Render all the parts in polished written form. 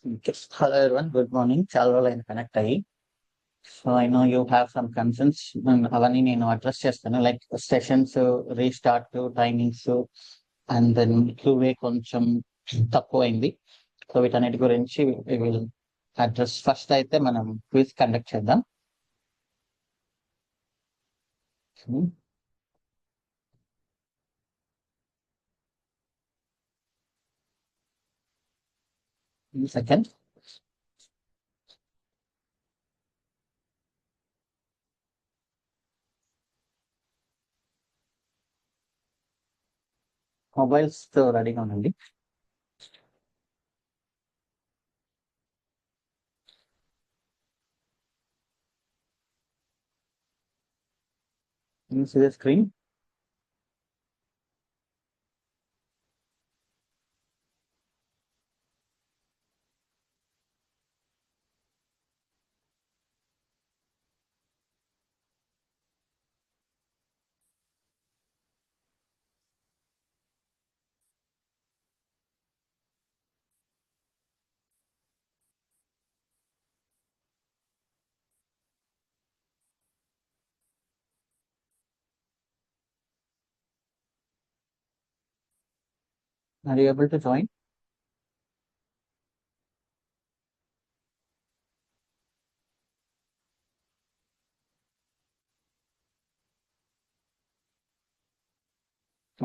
Hello everyone, good morning. చాలా రోజులు అయింది కనెక్ట్ అయ్యి. So I know you have some concerns. అవన్నీ నేను అడ్రస్ చేస్తాను, like sessions restart timings and then QA కొంచెం తక్కువైంది. సో వీటన్నిటి గురించి విల్ అడ్రస్. ఫస్ట్ అయితే మనం క్విజ్ కండక్ట్ చేద్దాం. సెకండ్, మొబైల్స్ తో రెడీగా ఉండండి. Screen. Are you able to join?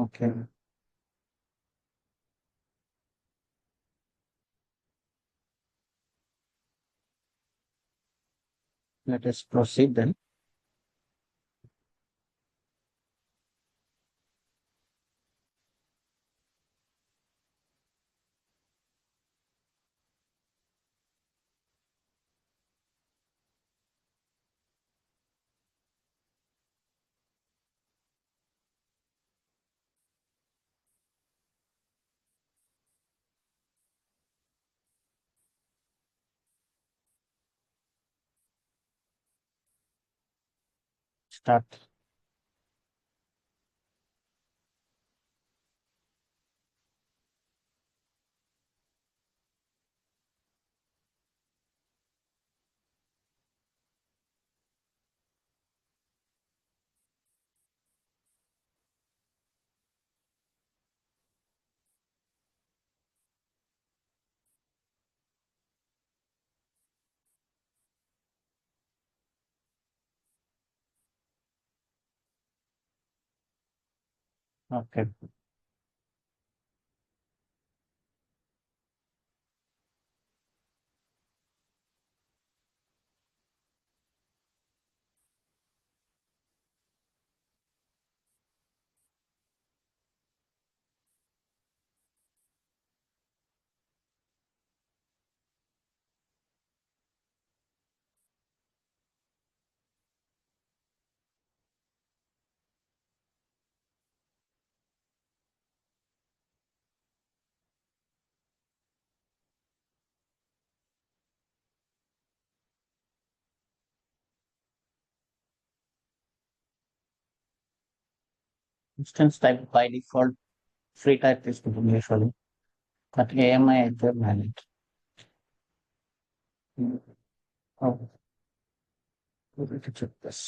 Okay, let us proceed then. Start. Okay, instance type by default free type తీసుకుంటుంది యూజువల్లీ, బట్ ఏఎంఐ అయితే manage. Check this.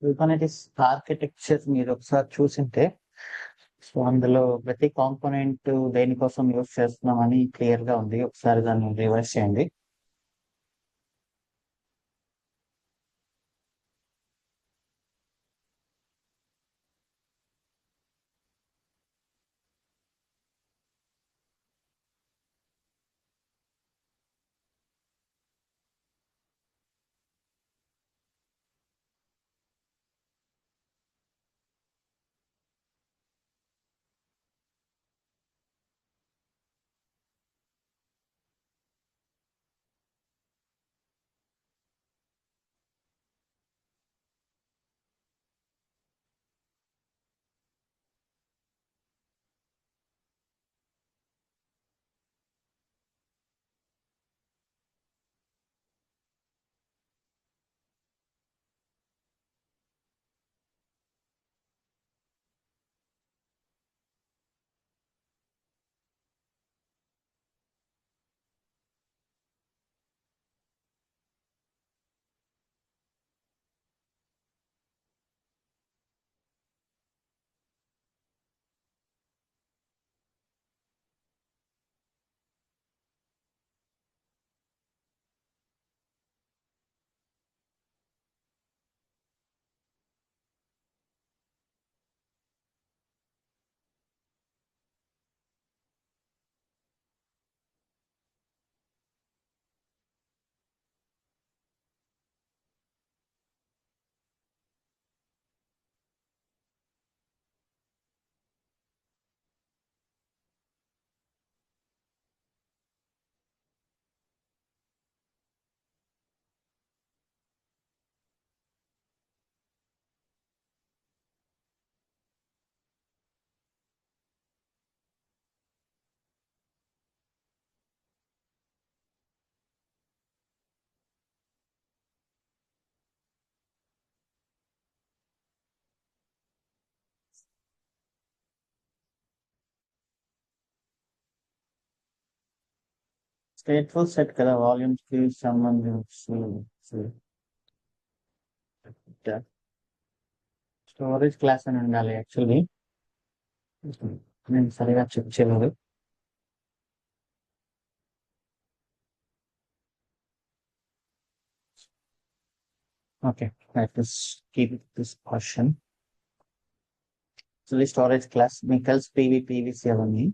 Kubernetes architecture మీరు ఒకసారి చూసింటే, so అందులో ప్రతి కాంపోనెంట్ దేనికోసం యూజ్ చేస్తున్నామని క్లియర్ గా ఉంది. ఒకసారి దాన్ని రివర్స్ చేయండి. స్టేట్ఫుల్ సెట్ కదా, వాల్యూమ్స్ కి సంబంధించి స్టోరేజ్ క్లాస్ అని ఉండాలి యాక్చువల్లీ. నేను సరిగా చెక్ చేయలేదు. Okay, let us keep this portion. So storage class మీకు కలిసి పీవీసీ అవన్నీ.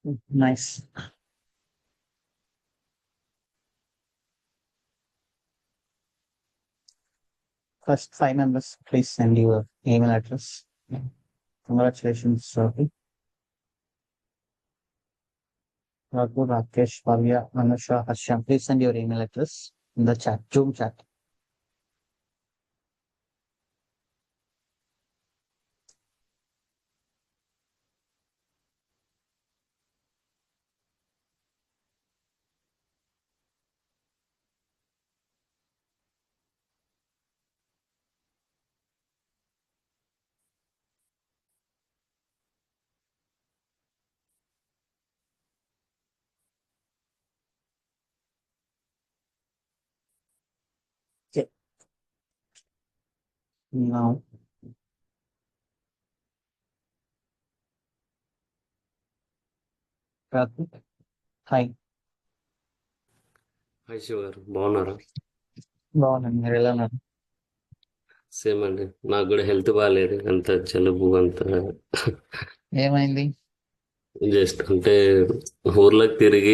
Nice. First 5 members, please send your email address. Congratulations, Ravi. Raghu, Rakesh, Bhavya, Anusha, Harsham. Please send your email address in the chat, Zoom chat. Okay. Now, Raghu, hi. Hi Shiva గారు, బాగున్నారా? బాగున్నాను, మీరు ఎలా ఉన్నారు? Same అండి, నాకు కూడా health బాగాలేదు, అంత జలుబు అంత ఏమైంది? జస్ట్ అంటే ఊర్లోకి తిరిగి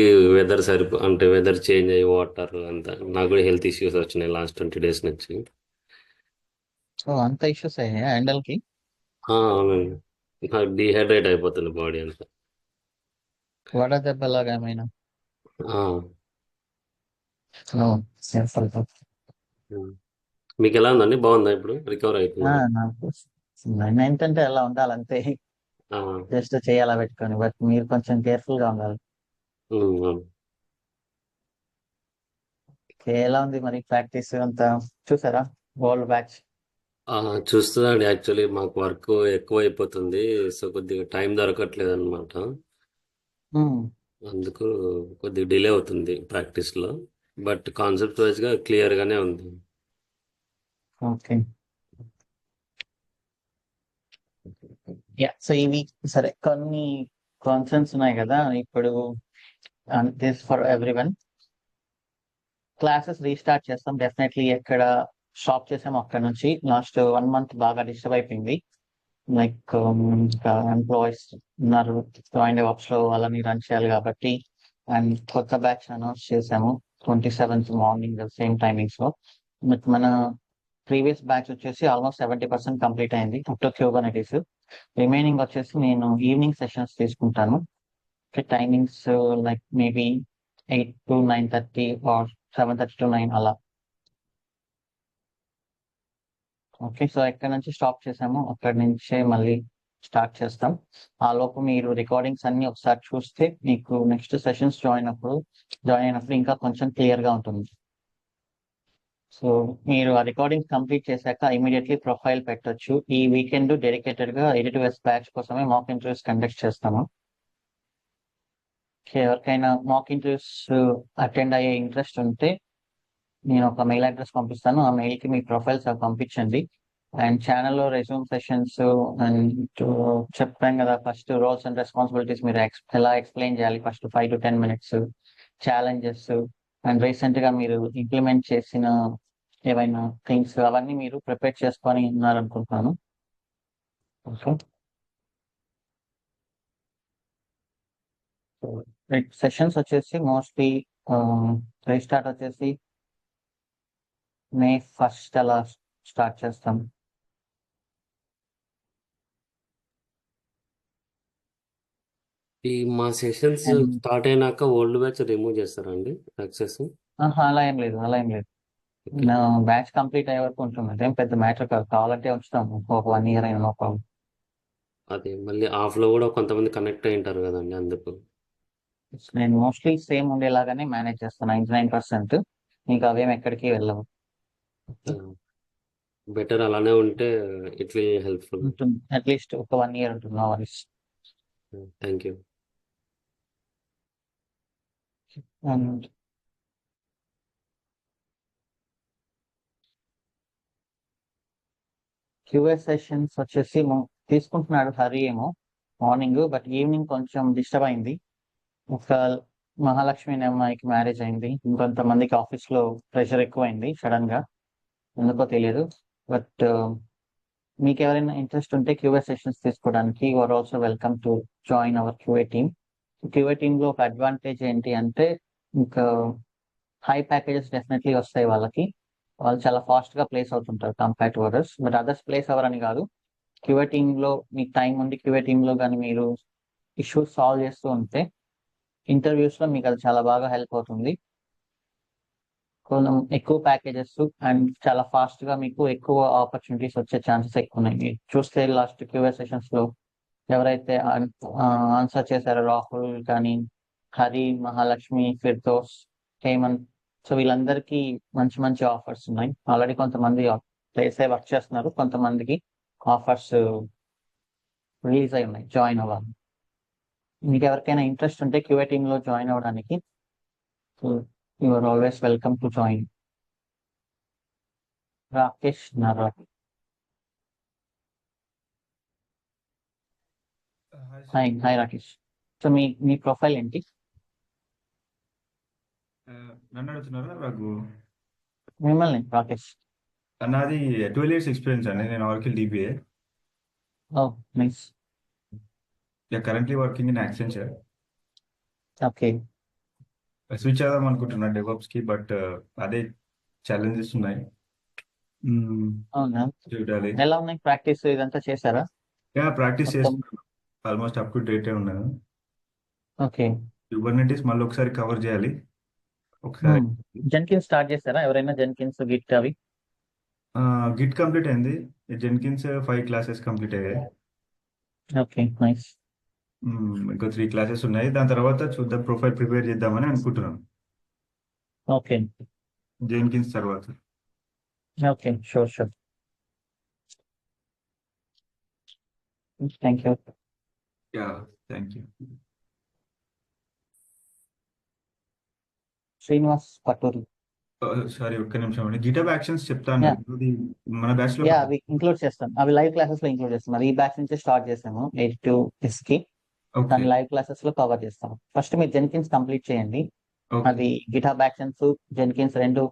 అంటే వెదర్ చేంజ్ అయ్యి వాటర్ అంతా నాకు కూడా హెల్త్ ఇష్యూస్ వచ్చినాయి లాస్ట్ 20 days నుంచి. ఓ, అంత ఇష్యూస్ అయ్యాయా ఎండల్కి? అవునండి, నాకు డీహైడ్రేట్ అయిపోతుంది బాడీ అంతా. వడదెబ్బలాగా ఏమైనా? ఆ, ఓ, సింపుల్. మీకు ఎలా ఉందండి? బాగుందా? ఇప్పుడు రికవర్ అవుతున్నారా? నాకు ఏంటంటే ఎలా ఉండాలి అంతే, ఆ, జస్ట్ చేయాలా పెట్టుకొని, బట్ మీరు కొంచెం కేర్ఫుల్ గా ఉండాలి. అవును. ఎలా ఉంది మరి ప్రాక్టీస్ అంతా? చూసారా వరల్డ్ బ్యాచ్? చూస్తుందండి, యాక్చువల్లీ మాకు వర్క్ ఎక్కువ అయిపోతుంది, సో కొద్దిగా టైం దొరకట్లేదు అనమాట. అందుకు కొద్దిగా డిలే అవుతుంది ప్రాక్టీస్లో, బట్ కాన్సెప్ట్ వైజ్గా క్లియర్గానే ఉంది. ఓకే. సో ఇవి సరే, కొన్ని కాన్సర్న్స్ ఉన్నాయి కదా ఇప్పుడు. This for every one. Classes restart చేస్తాం డెఫినెట్లీ. ఎక్కడ స్టాప్ చేసాము అక్కడ నుంచి లాస్ట్ 1 month బాగా డిస్టర్బ్ అయిపోయింది. లైక్ ఇంకా ఎంప్లాయీస్ ఉన్నారు, జాయిన్ వర్క్స్ లో వాళ్ళని రన్ చేయాలి కాబట్టి. అండ్ కొత్త బ్యాచ్ అనౌన్స్ చేసాము 27th మార్నింగ్ సేమ్ టైమింగ్స్ లో. మన ప్రీవియస్ బ్యాచ్ వచ్చేసి ఆల్మోస్ట్ 70% కంప్లీట్ అయింది అప్ టు క్యూబర్నెటీస్. రిమైనింగ్ వచ్చేసి నేను ఈవినింగ్ సెషన్స్ తీసుకుంటాను. Timings like maybe 8 to 9:30 or 7:30 to 9 అలా. ఓకే, సో ఎక్కడి నుంచి స్టాప్ చేసామో అక్కడి నుంచే మళ్ళీ స్టార్ట్ చేస్తాం. ఆ లోపు మీరు రికార్డింగ్స్ అన్ని ఒకసారి చూస్తే మీకు నెక్స్ట్ సెషన్స్ జాయిన్ అయినప్పుడు ఇంకా కొంచెం క్లియర్ గా ఉంటుంది. సో మీరు ఆ రికార్డింగ్ కంప్లీట్ చేశాక ఇమీడియట్లీ ప్రొఫైల్ పెట్టొచ్చు. ఈ వీకెండ్ డెడికేటెడ్ గా ఎడిటివ్ఎస్ బ్యాచ్ కోసమే మాక్ ఇంటర్వ్యూస్ కండక్ట్ చేస్తాము. ఎవరికైనా మాక్ ఇంటర్వ్యూస్ అటెండ్ అయ్యే ఇంట్రెస్ట్ ఉంటే నేను ఒక మెయిల్ అడ్రస్ పంపిస్తాను, ఆ మెయిల్ కి మీ ప్రొఫైల్స్ అవి పంపించండి. అండ్ ఛానల్లో రెజ్యూమ్ సెషన్స్ అండ్ చెప్పాం కదా, ఫస్ట్ రోల్స్ అండ్ రెస్పాన్సిబిలిటీస్ మీరు ఎలా ఎక్స్ప్లెయిన్ చేయాలి first 5 to 10 minutes. Challenges and recent గా మీరు ఇంప్లిమెంట్ చేసిన ఏవైనా థింగ్స్ అవన్నీ మీరు ప్రిపేర్ చేసుకొని ఉన్నారనుకుంటున్నాను. సెషన్స్ వచ్చేసి మోస్ట్లీ రీస్టార్ట్ వచ్చేసి May 1st అలా స్టార్ట్ చేస్తాం. ఈ మా సెషన్స్ అండ్ స్టార్ట్ అయినాక ఓల్డ్ బ్యాచ్ రిమూవ్ చేస్తారండి యాక్సెస్? అలా ఏం లేదు. నా బ్యాచ్ కంప్లీట్ అయ్యే వరకు ఉంటుంది, అదేం పెద్ద మ్యాటర్ కాదు. కావాలంటే ఉంచుతాము ఒక 1 year అయినా నో ప్రాబ్లం. అదే మళ్ళీ ఆఫ్లో కూడా కొంతమంది కనెక్ట్ అయి ఉంటారు కదండి, అందుకు. నేను మోస్ట్లీ సేమ్ ఉండేలాగానే మేనేజ్ చేస్తాను 99%. మీకు అవేం ఎక్కడికి వెళ్ళవు. బెటర్ అలానే ఉంటే ఇట్ విల్ హెల్ప్ఫుల్. ఉంటుంది, అట్లీస్ట్ ఒక 1 year ఉంటుంది, no worries. Thank you. And QA sessions వచ్చేసి తీసుకుంటున్నాడు హరి ఏమో మార్నింగ్, బట్ ఈవినింగ్ కొంచెం డిస్టర్బ్ అయింది. ఒక మహాలక్ష్మి అనే అమ్మాయికి మ్యారేజ్ అయింది, ఇంకొంతమందికి ఆఫీస్ లో ప్రెషర్ ఎక్కువైంది సడన్ గా, ఎందుకో తెలియదు. బట్ మీకు ఎవరైనా ఇంట్రెస్ట్ ఉంటే క్యూఏ సెషన్స్ తీసుకోవడానికి you are also welcome to join our QA team. QA team లో ఒక అడ్వాంటేజ్ ఏంటి అంటే ఇంకా హై ప్యాకేజెస్ డెఫినెట్లీ వస్తాయి వాళ్ళకి. వాళ్ళు చాలా ఫాస్ట్ గా ప్లేస్ అవుతుంటారు compare to others. But others place అవ్వరని కాదు. క్యూఏ టీమ్ లో మీకు టైం ఉంది, క్యూఏ టీమ్ లో కానీ మీరు ఇష్యూస్ సాల్వ్ చేస్తూ ఉంటే ఇంటర్వ్యూస్ లో మీకు అది చాలా బాగా హెల్ప్ అవుతుంది. కొంచెం ఎక్కువ ప్యాకేజెస్ అండ్ చాలా ఫాస్ట్ గా మీకు ఎక్కువ ఆపర్చునిటీస్ వచ్చే ఛాన్సెస్ ఎక్కువ ఉన్నాయి. మీరు చూస్తే లాస్ట్ క్యూఏ సెషన్స్ లో ఎవరైతే ఆన్సర్ చేశారో రాహుల్ కానీ, హరి, మహాలక్ష్మి, ఫిర్దోస్, హేమంత్, సో వీళ్ళందరికీ మంచి మంచి ఆఫర్స్ ఉన్నాయి. ఆల్రెడీ కొంతమంది ప్లేస్ అయి వర్క్ చేస్తున్నారు, కొంతమందికి ఆఫర్స్ రిలీజ్ అయి ఉన్నాయి జాయిన్ అవ్వాలి. మీకు ఎవరికైనా ఇంట్రెస్ట్ ఉంటే క్యూఏ టీమ్ లో జాయిన్ అవ్వడానికి you are always welcome to join. Rakesh Narra. Hi sir. Hi hi Rakesh. So మీ ప్రొఫైల్ ఏంటి? నన్ను అడుగుతున్నారా రఘు? మిమ్మల్ని రాకేష్. నాది 12 years ఎక్స్పీరియన్స్ అండి. నేను Oracle DBA. Oh nice. Currently working in Accenture. Okay. Switch అవుదాం అనుకుంటున్నా DevOps కి, బట్ అదే ఛాలెంజెస్ ఉన్నాయి. అవునా? చూడాలి. ఎలా ఉన్నాయి ప్రాక్టీస్ ఇదంతా చేశారా ప్రాక్టీస్ మొత్తం? చేస్తున్నాను. ఆల్మోస్ట్ అప్ టు డేట్ ఉన్నాను. ఓకే. కుబర్నెటీస్ మళ్ళీ ఒకసారి కవర్ చేయాలి ఒకసారి. జెన్కిన్స్ స్టార్ట్ చేస్తారా ఎవరైనా? జెన్కిన్స్ గిట్ అవి? గిట్ కంప్లీట్ అయింది. జెన్కిన్స్ 5 classes కంప్లీట్ అయ్యాయి. Okay nice. ఇంకో 3 classes ఉన్నాయి. దాని తర్వాత చూద్దాం, ప్రొఫైల్ ప్రిపేర్ చేద్దామని అనుకుంటున్నాను ఓకే జెన్కిన్స్ తర్వాత. Okay sure sure. Thank you. Thank you. Srinivas Paturi. Sorry, ఒక్క నిమిషం అండి. గిటబ్ యాక్షన్స్ చెప్తాను. Yeah. ఇది మన బ్యాచ్ లో యా అవి ఇంక్లూడ్ చేస్తాం, అవి లైవ్ క్లాసెస్ లో ఇంక్లూడ్ చేస్తాం. అది ఈ బ్యాచ్ నుంచి స్టార్ట్ చేసాము 8 to 6 కి. ఓకే దాని లైవ్ క్లాసెస్ లో కవర్ చేస్తాం. ఫస్ట్ మీరు జెన్కిన్స్ కంప్లీట్ చేయండి. ఓకే అది గిటాబ్ యాక్షన్స్ జెన్కిన్స్ రెండు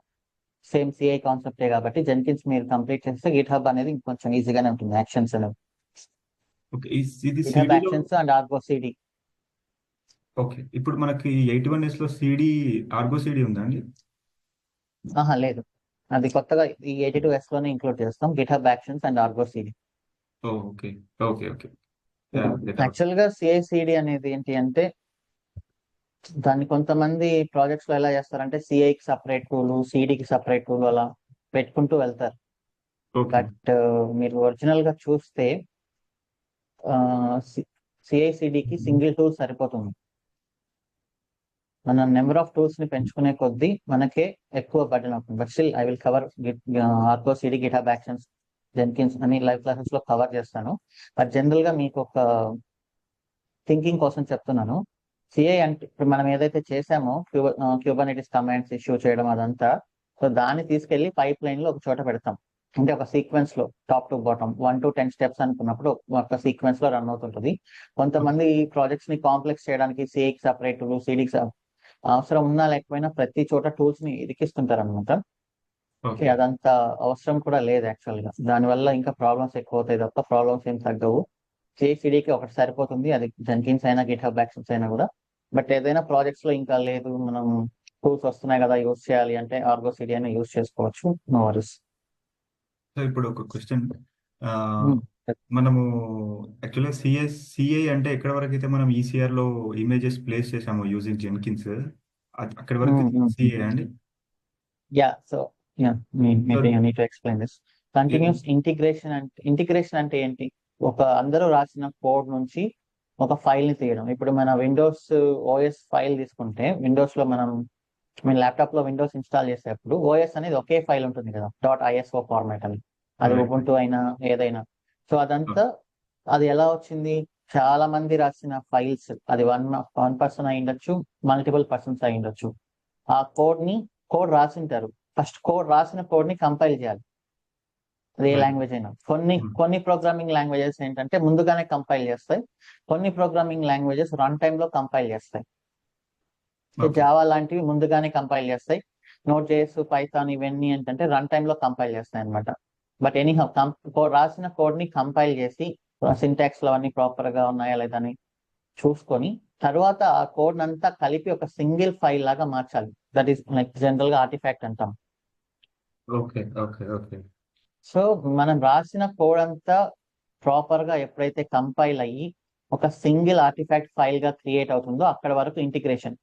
సేమ్ సిఐ కాన్సెప్టే కాబట్టి జెన్కిన్స్ మీరు కంప్లీట్ చేస్తే గిట్హబ్ అనేది ఇంకొంచెం ఈజీగానే ఉంటుంది. యాక్షన్స్ అనేవి ఓకే. ఇది గిట్హబ్ సిడీలో. Actions and Argo CD. Okay, ఇప్పుడు మనకి 81 days లో ఆర్గో సిడి ఉందా అండి? ఆహా లేదు, అది కొత్తగా ఈ 82S లోనే ఇంక్లూడ్ చేస్తాం GitHub actions and Argo CD. Okay okay okay. యాక్చువల్ గా సిఐసిడి అనేది ఏంటి అంటే దాన్ని కొంతమంది ప్రాజెక్ట్స్ లో ఎలా చేస్తారంటే సిఐకి సపరేట్ టూల్, సిడికి సపరేట్ టూల్ అలా పెట్టుకుంటూ వెళ్తారు. ఓకే బట్ మీరు ఒరిజినల్ గా చూస్తే సిఐసిడికి సింగిల్ టూల్ సరిపోతుంది. మన నెంబర్ ఆఫ్ టూల్స్ ని పెంచుకునే కొద్దీ మనకే ఎక్కువ బర్డెన్ అవుతుంది. But still I will cover Argo CD, GitHub actions, Jenkins అని లైవ్ క్లాసెస్ లో కవర్ చేస్తాను. బట్ జనరల్ గా మీకు ఒక థింకింగ్ కోసం చెప్తున్నాను. సిఐ అంటే ఇప్పుడు మనం ఏదైతే చేసామో క్యూబర్నెటిస్ కమాండ్స్ ఇష్యూ చేయడం అదంతా, సో దాన్ని తీసుకెళ్లి పైప్ లైన్ లో ఒక చోట పెడతాం. అంటే ఒక సీక్వెన్స్ లో top to bottom 1 to 10 steps అనుకున్నప్పుడు ఒక సీక్వెన్స్ లో రన్ అవుతుంటుంది. కొంతమంది ప్రాజెక్ట్స్ ని కాంప్లెక్స్ చేయడానికి సిఐకి సపరేట్ టూల్, సిడికి అవసరం ఉన్నా లేకపోయినా ప్రతి చోట టూల్స్ ని ఇరికిస్తుంటారు అనమాట. ఓకే అదంతా అవసరం కూడా లేదు యాక్చువల్ గా. దానివల్ల ఇంకా ప్రాబ్లమ్స్ ఎక్కువ అవుతాయి తప్ప ప్రాబ్లమ్స్ ఏం తగ్గవు. సిఐసిడికి ఒకటి సరిపోతుంది, అది జెన్కిన్స్ అయినా గిట్హబ్ యాక్షన్స్ అయినా కూడా. బట్ ఏదైనా ప్రాజెక్ట్స్ లో ఇంకా లేదు, మనం టూల్స్ వస్తున్నాయి కదా యూస్ చేయాలి అంటే ఆర్గో సిడి అయినా యూస్ చేసుకోవచ్చు. No worries. సో ఇప్పుడు ఒక క్వశ్చన్. మనము యాక్చువల్గా సిఐ అంటే ఎక్కడ వరకు అయితే మనం ఈసీఆర్ లో ఇమేజెస్ ప్లేస్ చేసాము యూజింగ్ జెన్కిన్స్, అక్కడి వరకు సిఐ అండి? Yeah, so yeah, maybe I need to explain this. Continuous integration అంటే ఏంటి? ఒక అందరూ రాసిన కోడ్ నుంచి ఒక ఫైల్ ని తీయడం. ఇప్పుడు మన విండోస్ ఓఎస్ ఫైల్ తీసుకుంటే, విండోస్ లో మనం ల్యాప్టాప్ లో విండోస్ ఇన్స్టాల్ చేసేటప్పుడు ఓఎస్ అనేది ఒకే ఫైల్ ఉంటుంది కదా, .iso ఫార్మాట్ అని. అది Right. ఉబుంటూ అయినా ఏదైనా. సో అదంతా అది ఎలా వచ్చింది? చాలా మంది రాసిన ఫైల్స్, అది వన్ పర్సన్ అయి ఉండొచ్చు, మల్టిపుల్ పర్సన్స్ అయి ఉండొచ్చు. ఆ కోడ్ రాసింటారు. ఫస్ట్ కోడ్ రాసిన కోడ్ ని కంపైల్ చేయాలి. అది ఏ Right. లాంగ్వేజ్ అయినా. కొన్ని ప్రోగ్రామింగ్ లాంగ్వేజెస్ ఏంటంటే ముందుగానే కంపైల్ చేస్తాయి, కొన్ని ప్రోగ్రామింగ్ లాంగ్వేజెస్ రన్ టైమ్ లో కంపైల్ చేస్తాయి. Okay. జావా లాంటివి ముందుగానే కంపైల్ చేస్తాయి. నోట్ జేఎస్, పైథాన్ ఇవన్నీ ఏంటంటే రన్ టైమ్ లో కంపైల్ చేస్తాయి అనమాట. బట్ ఎనీహౌ రాసిన కోడ్ ని కంపైల్ చేసి సింటాక్స్ లో అన్ని ప్రాపర్ గా ఉన్నాయా లేదా అని చూసుకొని తర్వాత ఆ కోడ్ అంతా కలిపి ఒక సింగిల్ ఫైల్ లాగా మార్చాలి. దట్ ఈస్ లైక్ జనరల్ గా ఆర్టిఫాక్ట్ అంటాం. ఓకే ఓకే ఓకే సో మనం రాసిన కోడ్ అంతా ప్రాపర్ గా ఎప్పుడైతే కంపైల్ అయ్యి ఒక సింగిల్ ఆర్టిఫాక్ట్ ఫైల్ గా క్రియేట్ అవుతుందో అక్కడ వరకు ఇంటిగ్రేషన్,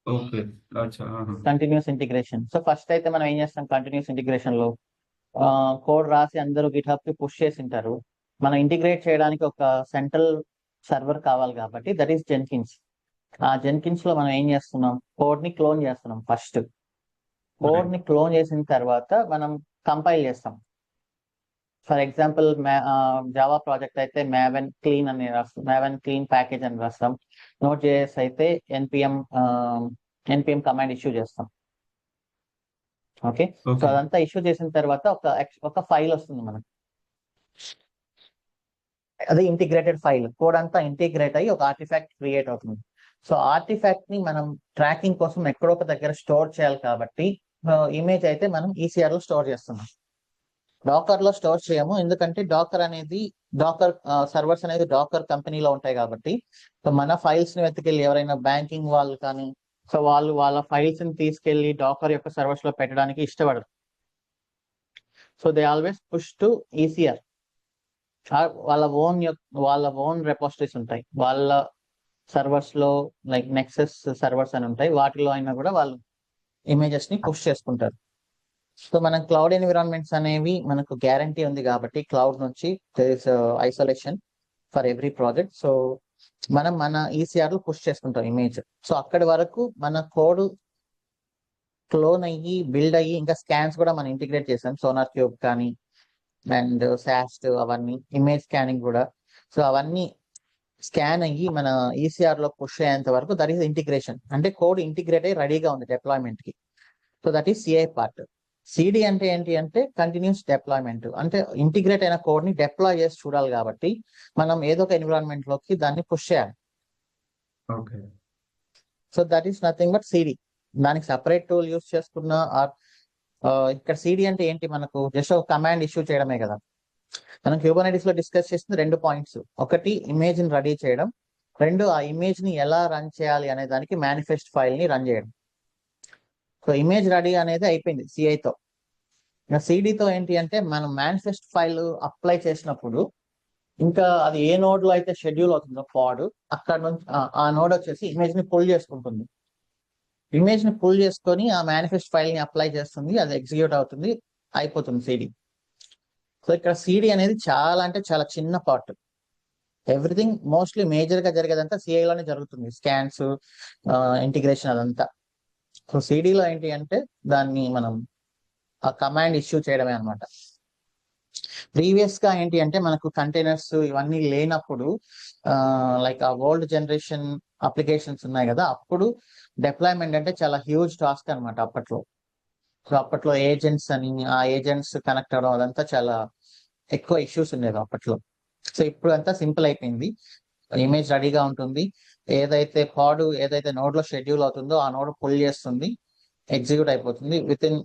ఓకే అచ్చా కంటిన్యూస్ ఇంటిగ్రేషన్. సో ఫస్ట్ అయితే మనం ఏం చేస్తాం, కంటిన్యూస్ ఇంటిగ్రేషన్ లో కోడ్ రాసి అందరూ గిట్హబ్ కి పుష్ చేసింటారు. మనం ఇంటిగ్రేట్ చేయడానికి ఒక సెంట్రల్ సర్వర్ కావాలి కాబట్టి దట్ ఈస్ జెన్కిన్స్. ఆ జెన్కిన్స్ లో మనం ఏం చేస్తున్నాం, కోడ్ ని క్లోన్ చేస్తున్నాం. ఫస్ట్ కోడ్ ని క్లోన్ చేసిన తర్వాత మనం కంపైల్ చేస్తాం. ఫర్ ఎగ్జాంపుల్ జావా ప్రాజెక్ట్ అయితే మ్యావెన్ క్లీన్ అని రాస్తాం, మ్యావెన్ క్లీన్ ప్యాకేజ్ అని రాస్తాం. నోట్ జేఎస్ అయితే ఎన్పిఎం కమాండ్ ఇష్యూ చేస్తాం. ఓకే, సో ఓకే అదంతా ఇష్యూ చేసిన తర్వాత ఒక ఫైల్ వస్తుంది మనకు, అది ఇంటిగ్రేటెడ్ ఫైల్. కోడ్ అంతా ఇంటిగ్రేట్ అయ్యి ఒక ఆర్టిఫాక్ట్ క్రియేట్ అవుతుంది. సో ఆర్టిఫాక్ట్ ని మనం ట్రాకింగ్ కోసం ఎక్కడో ఒక దగ్గర స్టోర్ చేయాలి కాబట్టి ఇమేజ్ అయితే మనం ఈసీఆర్ లో స్టోర్ చేస్తున్నాం. డాకర్ లో స్టోర్ చేయము, ఎందుకంటే డాకర్ సర్వర్స్ అనేది డాకర్ కంపెనీలో ఉంటాయి కాబట్టి. సో మన ఫైల్స్ ని వెతికెళ్ళి ఎవరైనా బ్యాంకింగ్ వాళ్ళు కానీ, సో వాళ్ళు వాళ్ళ ఫైల్స్ ని తీసుకెళ్లి డాకర్ యొక్క సర్వర్స్ లో పెట్టడానికి ఇష్టపడరు. So they always push to ECR. వాళ్ళ ఓన్ రెపోజిటరీస్ ఉంటాయి వాళ్ళ సర్వర్స్ లో, లైక్ నెక్సస్ సర్వర్స్ అని ఉంటాయి, వాటిలో అయినా కూడా వాళ్ళు ఇమేజెస్ ని పుష్ చేసుకుంటారు. సో మన క్లౌడ్ ఎన్విరాన్మెంట్స్ అనేవి మనకు గ్యారంటీ ఉంది కాబట్టి క్లౌడ్ నుంచి isolation for every project. So మనం మన ఈసీఆర్ లో పుష్ చేసుకుంటాం ఇమేజ్. సో అక్కడి వరకు మన కోడ్ క్లోన్ అయ్యి బిల్డ్ అయ్యి, ఇంకా స్కాన్స్ కూడా మనం ఇంటిగ్రేట్ చేసాం, సోనార్ క్యూబ్ కానీ అండ్ సాస్ట్ అవన్నీ, ఇమేజ్ స్కానింగ్ కూడా. సో అవన్నీ స్కాన్ అయ్యి మన ఈసీఆర్ లో పుష్ అయ్యేంత వరకు దట్ ఈస్ ఇంటిగ్రేషన్. అంటే కోడ్ ఇంటిగ్రేట్ అయ్యి రెడీగా ఉంది డిప్లాయ్మెంట్ కి. So that is CI part. CD అంటే ఏంటి అంటే కంటిన్యూస్ డిప్లాయ్మెంట్, అంటే ఇంటిగ్రేట్ అయిన కోడ్ ని డిప్లాయ్ చేసి చూడాలి కాబట్టి మనం ఏదో ఒక ఎన్విరాన్మెంట్ లోకి దాన్ని పుష్ చేయాలి. Okay so that is nothing but CD. దానికి సపరేట్ టూల్ యూస్ చేసుకున్న ఇక్కడ సిడి అంటే ఏంటి, మనకు జస్ట్ ఒక కమాండ్ ఇష్యూ చేయడమే కదా. మనం క్యూబర్నెటిస్ లో డిస్కస్ చేసిన 2 పాయింట్స్, ఒకటి ఇమేజ్ ని రెడీ చేయడం, 2 ఆ ఇమేజ్ ని ఎలా రన్ చేయాలి అనే దానికి మేనిఫెస్ట్ ఫైల్ ని రన్ చేయడం. సో ఇమేజ్ రెడీ అనేది అయిపోయింది సిఐతో. సిడితో ఏంటి అంటే మనం మేనిఫెస్ట్ ఫైల్ అప్లై చేసినప్పుడు ఇంకా అది ఏ నోడ్ లో అయితే షెడ్యూల్ అవుతుందో పాడ్, అక్కడ నుంచి ఆ నోడ్ వచ్చేసి ఇమేజ్ ని పుల్ చేసుకుంటుంది. ఇమేజ్ ని పుల్ చేసుకొని ఆ మేనిఫెస్ట్ ఫైల్ ని అప్లై చేస్తుంది, అది ఎగ్జిక్యూట్ అవుతుంది, అయిపోతుంది సిడి. సో ఇక్కడ సిడి అనేది చాలా అంటే చాలా చిన్న పార్ట్. ఎవ్రీథింగ్ మోస్ట్లీ మేజర్ గా జరిగేదంతా సిఐ లోనే జరుగుతుంది, స్కాన్స్, ఇంటిగ్రేషన్ అదంతా. సో సిడిలో ఏంటి అంటే దాన్ని మనం ఆ కమాండ్ ఇష్యూ చేయడమే అనమాట. ప్రీవియస్ గా ఏంటి అంటే మనకు కంటైనర్స్ ఇవన్నీ లేనప్పుడు, లైక్ ఆ ఓల్డ్ జనరేషన్ అప్లికేషన్స్ ఉన్నాయి కదా, అప్పుడు డిప్లాయ్మెంట్ అంటే చాలా హ్యూజ్ టాస్క్ అనమాట అప్పట్లో. సో అప్పట్లో ఏజెంట్స్ అని, ఆ ఏజెంట్స్ కనెక్ట్ అవడం అదంతా చాలా ఎక్కువ ఇష్యూస్ ఉండేవి అప్పట్లో. సో ఇప్పుడు అంతా సింపుల్ అయిపోయింది, ఇమేజ్ రెడీగా ఉంటుంది, ఏదైతే నోడ్ లో షెడ్యూల్ అవుతుందో ఆ నోడ్ పుల్ చేస్తుంది, ఎగ్జిక్యూట్ అయిపోతుంది. విత్ ఇన్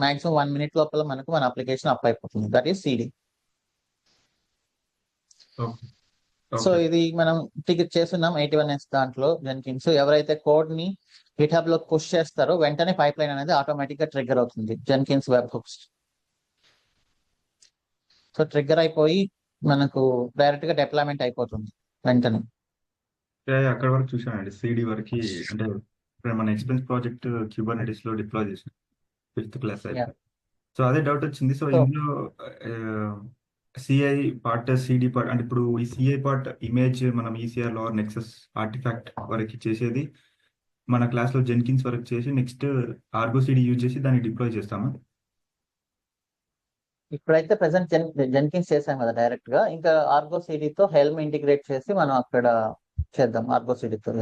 మాక్సిమం 1 minute లోపల మనకు మన అప్లికేషన్ అప్ అయిపోతుంది. That is CD. Okay so okay ఇది మనం టికెట్ చేస్తున్నాం 81s దాంట్లో జెన్కిన్స్. ఎవరైతే కోడ్ ని గిట్హబ్ లో పుష్ చేస్తారో వెంటనే పైప్ లైన్ అనేది ఆటోమేటిక్ గా ట్రిగ్గర్ అవుతుంది Jenkins web hooks. So trigger అయిపోయి మనకు డైరెక్ట్ గా డిప్లాయ్మెంట్ అయిపోతుంది వెంటనే. అక్కడ వరకు చూసానండి, సిడి వరకు. అంటే ఇప్పుడు మన ఎక్స్పెన్స్ ప్రాజెక్ట్ క్యూబర్నెటిస్ లో డిప్లాయ్ చేసాం 5th క్లాస్ Yeah. అయిపోయి. సో అదే డౌట్ వచ్చింది. సో So ఇందులో సిఐ పార్ట్, సిడి పార్ట్, అంటే ఇప్పుడు ఈ సిఐ పార్ట్ ఇమేజ్ మనం ఈసీఆర్ లో నెక్సస్ ఆర్టిఫాక్ట్ వరకు చేసేది మన క్లాస్ లో జెన్కిన్స్ వరకు చేసి నెక్స్ట్ ఆర్గో సిడి యూజ్ చేసి దాన్ని డిప్లాయ్ చేస్తామా? ఇప్పుడైతే ప్రెసెంట్ జెన్కిన్స్ చేసాం కదా డైరెక్ట్ గా, ఇంకా ఆర్గో సిడితో హెల్మ్ ఇంటిగ్రేట్ చేసి మనం అక్కడ చేద్దాం ఆర్గో సిడితో.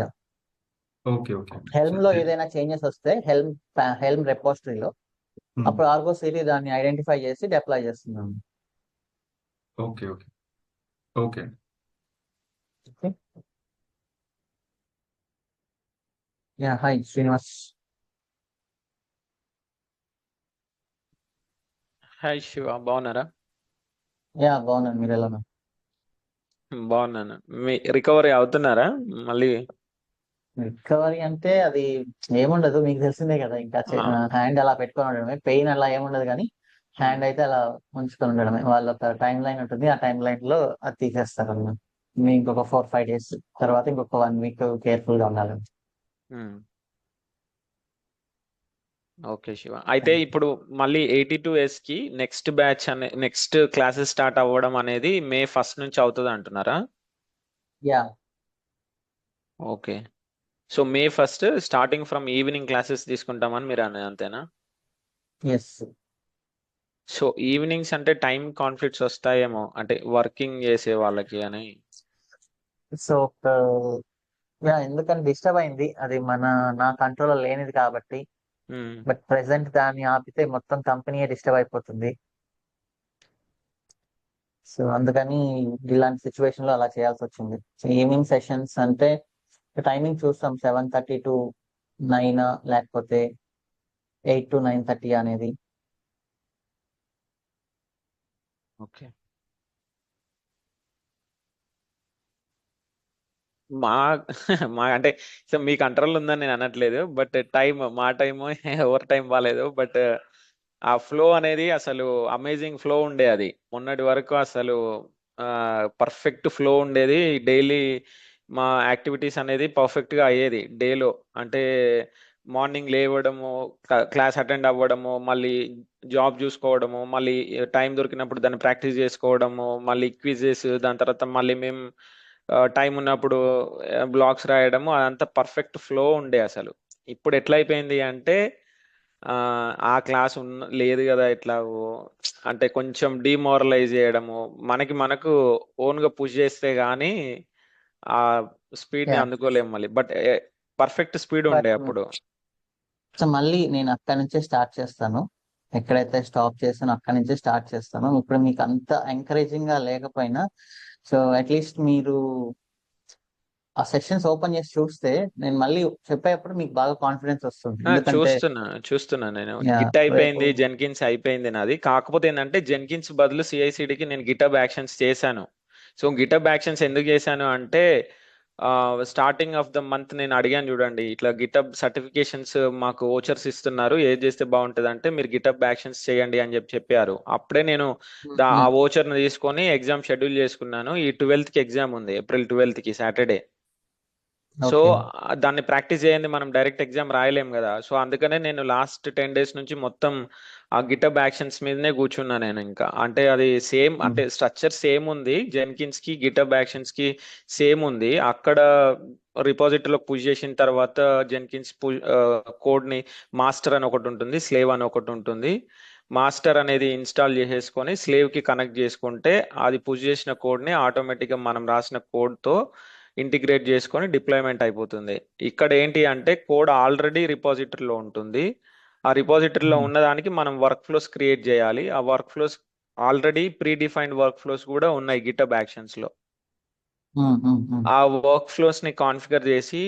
ఓకే ఓకే హెల్మ్ లో ఏదైనా చేంజెస్ వస్తే హెల్మ్ రెపోజిటరీలో అప్పుడు ఆర్గో సిడి దాన్ని ఐడెంటిఫై చేసి డిప్లాయ్ చేస్తున్నాం. Okay okay okay yeah, hi Srinivas. Hi Shiva, బాగున్నారా? యా బాగున్నాను, మీరు ఎలా ఉన్నారు? బాగున్నాను. మీ రికవరీ అవుతున్నారా మళ్ళీ? రికవరీ అంటే అది ఏముండదు, మీకు తెలిసిందే కదా. ఇంకా ఆ, హ్యాండ్ అలా పెట్టుకొని ఉండడమే, పెయిన్ అలా ఏముండదు కానీ ఉమ్, హ్యాండ్ అయితే అలా ఉంచుకొని ఉండడమే. వాళ్ళ ఒక టైం లైన్ ఉంటుంది, ఆ టైం లైన్ లో అది తీసేస్తారు అన్నమాట. మీ ఇంకొక 4-5 డేస్ తర్వాత ఇంకొక 1 వీక్ కేర్ఫుల్ గా ఉండాలి. ఉమ్. ఓకే శివ. అయితే ఇప్పుడు మళ్ళీ 82S కి నెక్స్ట్ క్లాసెస్ స్టార్ట్ అవ్వడం అనేది మే 1 నుంచి అవుతుంది అంటున్నారా? Yeah. Okay. So May 1 starting from evening classes తీసుకుంటామని మీరు అనేది అంతేనా? ఎస్. సో ఈవినింగ్స్ అంటే టైం కాన్ఫ్లిక్ట్స్ వస్తాయేమో, అంటే వర్కింగ్ చేసే వాళ్ళకి అని. సో ఎందుకని డిస్టర్బ్ అయింది, అది నా కంట్రోల్ లేనిది కాబట్టి. ఉమ్, బట్ ప్రెసెంట్ దాన్ని ఆపితే మొత్తం కంపెనీ డిస్టర్బ్ అయిపోతుంది. సో అందుకని ఇలాంటి సిచ్యువేషన్ లో అలా చేయాల్సి వచ్చింది. సో ఈవినింగ్ సెషన్స్ అంటే టైమింగ్ చూస్తాం, 7:30 to 9 లేకపోతే 8 to 9:30 అనేది. ఓకే. మా మా అంటే సో మీ కంట్రోల్ ఉందని నేను అనట్లేదు, బట్ మా టైం ఎవరి టైం బాగాలేదు. బట్ ఆ ఫ్లో అనేది అసలు అమేజింగ్ ఫ్లో ఉండే, అది మొన్నటి వరకు అసలు పర్ఫెక్ట్ ఫ్లో ఉండేది. డైలీ మా యాక్టివిటీస్ అనేది పర్ఫెక్ట్ గా అయ్యేది డేలో. అంటే మార్నింగ్ లేవడము, క్లాస్ అటెండ్ అవ్వడము, మళ్ళీ జాబ్ చూసుకోవడము, మళ్ళీ టైం దొరికినప్పుడు దాన్ని ప్రాక్టీస్ చేసుకోవడము, మళ్ళీ క్విజెస్, దాని తర్వాత మళ్ళీ మేము టైం ఉన్నప్పుడు బ్లాగ్స్ రాయడము, అదంతా పర్ఫెక్ట్ ఫ్లో ఉండే అసలు. ఇప్పుడు ఎట్లా అయిపోయింది అంటే ఆ ఆ క్లాస్ లేదు కదా, ఇట్లా అంటే కొంచెం డిమోరలైజ్ చేయడము, మనకు ఓన్ గా పుష్ చేస్తే గానీ ఆ స్పీడ్ ని యా. అందుకోలేము మళ్ళీ. బట్ పర్ఫెక్ట్ స్పీడ్ ఉండే బట్ అప్పుడు. సో మళ్ళీ నేను అక్కడి నుంచే స్టార్ట్ చేస్తాను. ఎక్కడైతే స్టాప్ చేస్తానో అక్కడి నుంచే స్టార్ట్ చేస్తాను. ఇప్పుడు మీకు అంత ఎంకరేజింగ్ గా లేకపోయినా, సో అట్లీస్ట్ మీరు ఆ సెషన్స్ ఓపెన్ చేసి చూస్తే నేను మళ్ళీ చెప్పేటప్పుడు మీకు బాగా కాన్ఫిడెన్స్ వస్తుంది. ఎందుకంటే చూస్తున్నా నేను. యా, గిట్ రేపు అయిపోయింది, జెన్కిన్స్ అయిపోయింది నాది. కాకపోతే ఏంటంటే జెన్కిన్స్ బదులు సిఐసిడికి నేను గిటబ్ యాక్షన్స్ చేశాను. సో గిటబ్ యాక్షన్స్ ఎందుకు చేశాను అంటే స్టార్టింగ్ ఆఫ్ ద మంత్ నేను అడిగాను చూడండి, ఇట్లా గిటబ్ సర్టిఫికేషన్స్ మాకు ఓచర్స్ ఇస్తున్నారు, ఏది చేస్తే బాగుంటుంది అంటే మీరు గిటబ్ యాక్షన్స్ చేయండి అని చెప్పారు. అప్పుడే నేను ఆ ఓచర్ ని తీసుకొని ఎగ్జామ్ షెడ్యూల్ చేసుకున్నాను. ఈ 12th కి ఎగ్జామ్ ఉంది, ఏప్రిల్ 12th కి సాటర్డే. So okay. దాన్ని ప్రాక్టీస్ చేయండి, మనం డైరెక్ట్ ఎగ్జామ్ రాయలేం కదా. సో అందుకనే నేను లాస్ట్ 10 days నుంచి మొత్తం ఆ గిటబ్ యాక్షన్స్ మీదనే కూర్చున్నా నేను. ఇంకా అంటే అది సేమ్, అంటే స్ట్రక్చర్ సేమ్ ఉంది, జెన్కిన్స్ కి గిటబ్ యాక్షన్స్ కి సేమ్ ఉంది. అక్కడ రిపాజిటరీలో పుష్ చేసిన తర్వాత జెన్కిన్స్ కోడ్ ని మాస్టర్ అని ఒకటి ఉంటుంది, స్లేవ్ అని ఒకటి ఉంటుంది. మాస్టర్ అనేది ఇన్స్టాల్ చేసేసుకొని స్లేవ్ కి కనెక్ట్ చేసుకుంటే అది పుష్ చేసిన కోడ్ ని ఆటోమేటిక్ గా మనం రాసిన కోడ్ తో ఇంటిగ్రేట్ చేసుకొని డిప్లాయ్మెంట్ అయిపోతుంది. ఇక్కడ ఏంటి అంటే కోడ్ ఆల్రెడీ రిపాజిటరీలో ఉంటుంది. ఆ రిపాజిటరీలో ఉన్నదానికి మనం వర్క్ ఫ్లోస్ క్రియేట్ చేయాలి. ఆ work flows already pre defined work flows కూడా ఉన్నాయి గిటబ్ యాక్షన్స్ లో. ఆ వర్క్ ఫ్లోస్ ని కాన్ఫిగర్ చేసి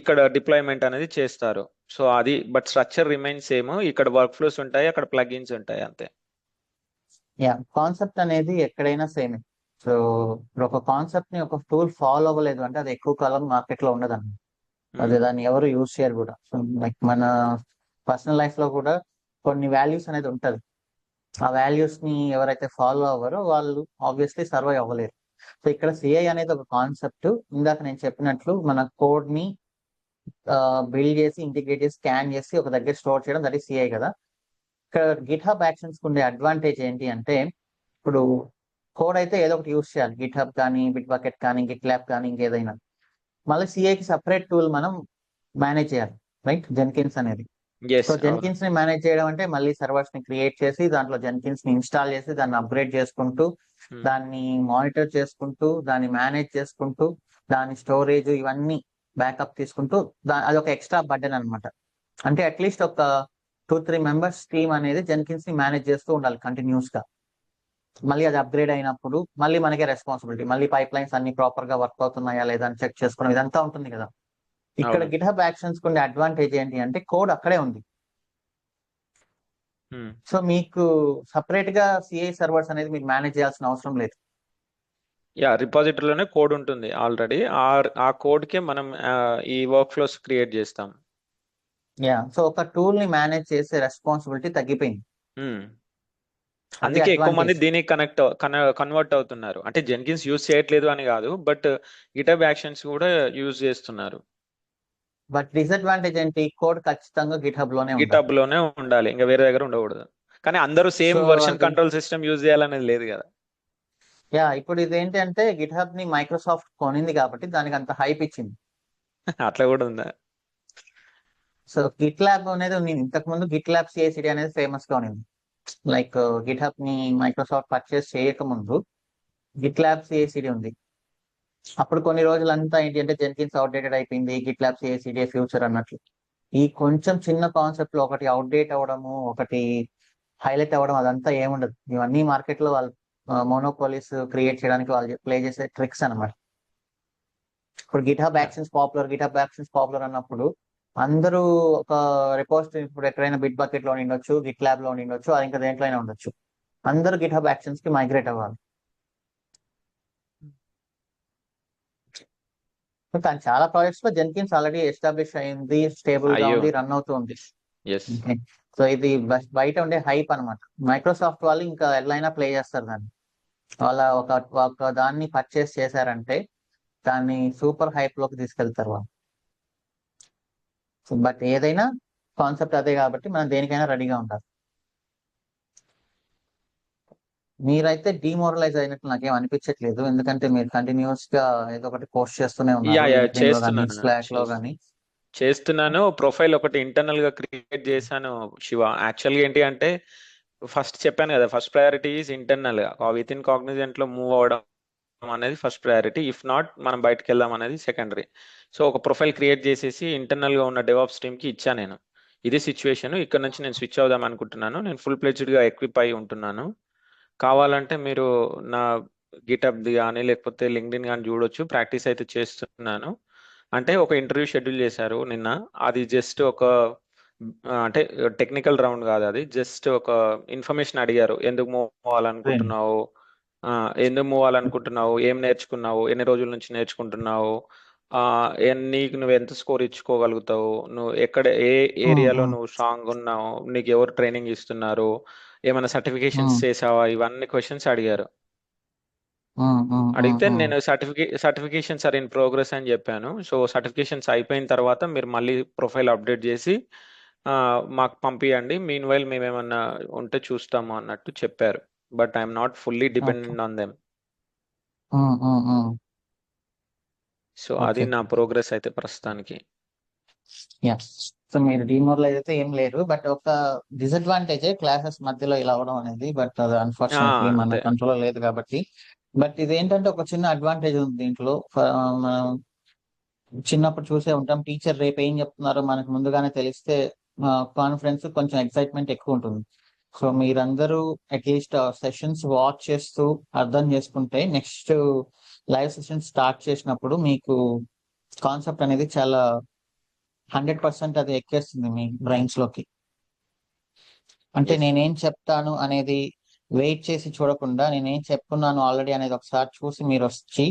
ఇక్కడ డిప్లాయ్మెంట్ అనేది చేస్తారు. సో అది, బట్ స్ట్రక్చర్ రిమైన్ సేమ్. ఇక్కడ వర్క్ ఫ్లోస్ ఉంటాయి, అక్కడ ప్లగిన్స్ ఉంటాయి, అంతే. యా, కాన్సెప్ట్ అనేది ఎక్కడైనా సేమ్. సో ఇప్పుడు ఒక కాన్సెప్ట్ ని ఒక టూల్ ఫాలో అవ్వలేదు అంటే అది ఎక్కువ కాలం మార్కెట్ లో ఉండదండి. అదే దాన్ని ఎవరు యూజ్ చేయరు కూడా. సో లైక్ మన పర్సనల్ లైఫ్ లో కూడా కొన్ని వాల్యూస్ అనేది ఉంటది. ఆ వాల్యూస్ ని ఎవరైతే ఫాలో అవ్వరో వాళ్ళు ఆబ్వియస్లీ సర్వైవ్ అవ్వలేరు. సో ఇక్కడ సిఐ అనేది ఒక కాన్సెప్ట్. ఇందాక నేను చెప్పినట్లు మన కోడ్ ని బిల్డ్ చేసి, ఇంటిగ్రేట్ చేసి, స్కాన్ చేసి ఒక దగ్గర స్టోర్ చేయడం, దట్ ఈస్ సిఐ కదా. ఇక్కడ గిట్ హబ్ యాక్షన్స్ ఉండే అడ్వాంటేజ్ ఏంటి అంటే, ఇప్పుడు కోడ్ అయితే ఏదో ఒకటి యూస్ చేయాలి, గిట్ హబ్ కానీ, బిట్ బకెట్ కానీ, గిట్ ల్యాబ్ కానీ, ఇంకేదైనా. మళ్ళీ సిఐకి సపరేట్ టూల్ మనం మేనేజ్ చేయాలి, రైట్, జెన్కిన్స్ అనేది. సో ఎస్, అవును. జెన్కిన్స్ ని మేనేజ్ చేయడం అంటే మళ్ళీ సర్వర్స్ ని క్రియేట్ చేసి, దాంట్లో జెన్కిన్స్ ని ఇన్స్టాల్ చేసి, దాన్ని అప్గ్రేడ్ చేసుకుంటూ, దాన్ని మానిటర్ చేసుకుంటూ, దాన్ని మేనేజ్ చేసుకుంటూ, దాని స్టోరేజ్ ఇవన్నీ బ్యాకప్ తీసుకుంటూ, అది ఒక ఎక్స్ట్రా బర్డెన్ అనమాట. అంటే అట్లీస్ట్ ఒక 2-3 మెంబర్స్ టీమ్ అనేది జెన్కిన్స్ ని మేనేజ్ చేస్తూ ఉండాలి కంటిన్యూస్ గా. మళ్ళీ అది అప్గ్రేడ్ అయినప్పుడు మళ్ళీ మనకే రెస్పాన్సిబిలిటీ, మళ్ళీ పైప్ లైన్స్ అన్ని ప్రాపర్ గా వర్క్ అవుతున్నాయా లేదా అని చెక్ చేసుకోవడం, ఇదంతా ఉంటుంది కదా. ఇక్కడ అవును. గిట్ హబ్ యాక్షన్స్ ఉండే అడ్వాంటేజ్ ఏంటి అంటే కోడ్ అక్కడే ఉంది. సో మీకు సపరేట్ గా సిఐ సర్వర్స్ అనేది మీరు మేనేజ్ చేయాల్సిన అవసరం లేదు. యా రిపాజిటరీలోనే కోడ్ ఉంటుంది ఆల్రెడీ. ఆ కోడ్కే మనం ఈ వర్క్ ఫ్లోస్ క్రియేట్ చేస్తాం. సో ఒక టూల్ ని మేనేజ్ చేసే రెస్పాన్సిబిలిటీ తగ్గిపోయింది. Hmm. అది అందుకే ఎక్కువ మంది అడ్వాంటేజ్. దీనికి కన్వర్ట్ అవుతున్నారు. అంటే జెన్కిన్స్ యూజ్ చేయట్లేదు అని కాదు, బట్ గిటబ్ యాక్షన్స్ కూడా యూజ్ చేస్తున్నారు. బట్ డిసడ్వాంటేజ్ ఏంటి? కోడ్ ఖచ్చితంగా గిట్హబ్ లోనే ఉండాలి. గిటబ్ లోనే ఉండాలి, ఇంకా వేరే దగ్గర ఉండకూడదు. కానీ అందరూ సేమ్ సో వర్షన్ అది కంట్రోల్ సిస్టమ్ యూజ్ చేయాలనేది లేదు కదా. ఇప్పుడు ఇది ఏంటంటే గిట్హబ్ ని మైక్రోసాఫ్ట్ కొనింది కాబట్టి దానికి అంత హైప్ ఇచ్చింది. అట్లా కూడా ఉందా? సో గిట్ ల్యాబ్ అనేది ఉంది. ఇంతకు ముందు గిట్ ల్యాబ్ సిఐసిడి అనేది ఫేమస్ గా ఉంది. లైక్ గిట్హబ్ ని మైక్రోసాఫ్ట్ పర్చేస్ చేయక ముందు గిట్ ల్యాబ్ సిఐసిడి ఉంది. అప్పుడు కొన్ని రోజులంతా ఏంటి అంటే జెన్కిన్స్ అవుట్డేటెడ్ అయిపోయింది, గిట్ ల్యాబ్ సిఐసిడి ఫ్యూచర్ అన్నట్లు. ఈ కొంచెం చిన్న కాన్సెప్ట్ లో ఒకటి అవుట్డేట్ అవ్వడము, ఒకటి హైలైట్ అవ్వడం అదంతా ఏముండదు. ఇవన్నీ మార్కెట్ లో వాళ్ళు మోనోపోలీస్ క్రియేట్ చేయడానికి వాళ్ళు ప్లే చేసే ట్రిక్స్ అన్నమాట. ఇప్పుడు గిట్హబ్ యాక్షన్స్ పాపులర్ అన్నప్పుడు అందరూ ఒక రిపోజిటరీ, ఇప్పుడు ఎక్కడైనా బిట్ బకెట్ లో ఉండొచ్చు, గిట్ ల్యాబ్ లో ఉండొచ్చు, అది ఇంకా దేంట్లో అయినా ఉండొచ్చు. అందరూ గిట్హబ్ యాక్షన్స్ కి మైగ్రేట్ అవ్వాలి. కానీ చాలా ప్రాజెక్ట్స్ లో జెన్కిన్స్ ఆల్రెడీ ఎస్టాబ్లిష్ అయింది, స్టేబుల్ గా అయ్యో ఉంది, రన్ అవుతూ ఉంది. ఎస్. సో ఇది బయట ఉండే హైప్ అన్నమాట. మైక్రోసాఫ్ట్ వాళ్ళు ఇంకా ఎలా అయినా ప్లే చేస్తారు దాన్ని. వాళ్ళ ఒక దాన్ని పర్చేస్ చేశారంటే దాన్ని సూపర్ హైప్ లోకి తీసుకెళ్తారు వాళ్ళు. బట్ ఏదైనా కాన్సెప్ట్ అదే కాబట్టి మనం దేనికైనా రెడీగా ఉండాలి. మీరైతే డిమోరలైజ్ అయినట్టు నాకేం అనిపించట్లేదు, ఎందుకంటే మీరు కంటిన్యూస్ గా ఏదో ఒకటి పోస్ట్ చేస్తూనే యా ఉన్నారు, యా లింక్డ్ఇన్ లో కానీ, చేస్తున్నాను స్లాక్ లో కానీ. చేస్తున్నాను. ప్రొఫైల్ ఒకటి ఇంటర్నల్ గా క్రియేట్ చేశాను శివ. యాక్చువల్గా ఏంటి అంటే ఫస్ట్ చెప్పాను కదా, ఫస్ట్ ప్రయారిటీ ఈజ్ ఇంటర్నల్ గా విత్ ఇన్ కాగ్నిజెంట్ లో మూవ్ అవ్వడం అనేది ఫస్ట్ ప్రయారిటీ. ఇఫ్ నాట్ మనం బయటకు వెళ్దాం అనేది సెకండరీ. సో ఒక ప్రొఫైల్ క్రియేట్ చేసేసి ఇంటర్నల్ గా ఉన్న డెవాప్స్ టీమ్ కి ఇచ్చా నేను. ఇది సిచ్యువేషన్, ఇక్కడ నుంచి నేను స్విచ్ అవుదాం అనుకుంటున్నాను. నేను ఫుల్ ప్లెజ్డ్ గా ఎక్విప్ అయి ఉంటున్నాను. కావాలంటే మీరు నా గిటప్ కానీ లేకపోతే లింక్డ్ఇన్ కానీ చూడొచ్చు. ప్రాక్టీస్ అయితే చేస్తున్నాను. అంటే ఒక ఇంటర్వ్యూ షెడ్యూల్ చేశారు నిన్న. అది జస్ట్ ఒక అంటే టెక్నికల్ రౌండ్ కాదు, అది జస్ట్ ఒక ఇన్ఫర్మేషన్ అడిగారు. ఎందుకు మూవ్ అవ్వాలనుకుంటున్నావు, ఏం నేర్చుకున్నావు, ఎన్ని రోజుల నుంచి నేర్చుకుంటున్నావు, నీకు నువ్వు ఎంత స్కోర్ ఇచ్చుకోగలుగుతావు, నువ్వు ఏ ఏరియాలో నువ్వు స్ట్రాంగ్ ఉన్నావు, నీకు ఎవరు ట్రైనింగ్ ఇస్తున్నారు, ఏమైనా సర్టిఫికేషన్స్ చేసావా, ఇవన్నీ క్వశ్చన్స్ అడిగారు. అడిగితే నేను సర్టిఫికేషన్స్ ఆర్ ఇన్ ప్రోగ్రెస్ అని చెప్పాను. సో సర్టిఫికేషన్స్ అయిపోయిన తర్వాత మీరు మళ్ళీ ప్రొఫైల్ అప్డేట్ చేసి మాకు పంపియండి, మీన్ వైల్ మేము ఏమన్నా ఉంటే చూస్తాము అన్నట్టు చెప్పారు. But I'm not fully dependent on them. So అది నా ప్రోగ్రెస్ అయితే ప్రస్తుతానికి. సో మీరు డిమోరలైజ్ అయితే ఏం లేరు, బట్ ఒక డిసడ్వాంటేజ్ క్లాసెస్ మధ్యలో ఇలా అవడం అనేది. బట్ అది అన్ఫార్చునేట్లీ మన అంతే. కంట్రోల్ లేదు కాబట్టి. బట్ ఇది ఏంటంటే ఒక చిన్న అడ్వాంటేజ్ ఉంది దీంట్లో. మనం చిన్నప్పుడు చూసే ఉంటాం, టీచర్ రేపు ఏం చెప్తున్నారో మనకు ముందుగానే తెలిస్తే కాన్ఫిడెన్స్, కొంచెం ఎక్సైట్మెంట్ ఎక్కువ ఉంటుంది. సో మీరందరూ అట్లీస్ట్ సెషన్స్ వాచ్ చేస్తూ అర్థం చేసుకుంటే నెక్స్ట్ లైవ్ సెషన్ స్టార్ట్ చేసినప్పుడు మీకు కాన్సెప్ట్ అనేది చాలా 100% అది ఎక్కేస్తుంది మీ బ్రెయిన్స్ లోకి. అంటే Yes. నేనేం చెప్తాను అనేది వెయిట్ చేసి చూడకుండా, నేనేం చెప్పుకున్నాను ఆల్రెడీ అనేది ఒకసారి చూసి మీరు వచ్చి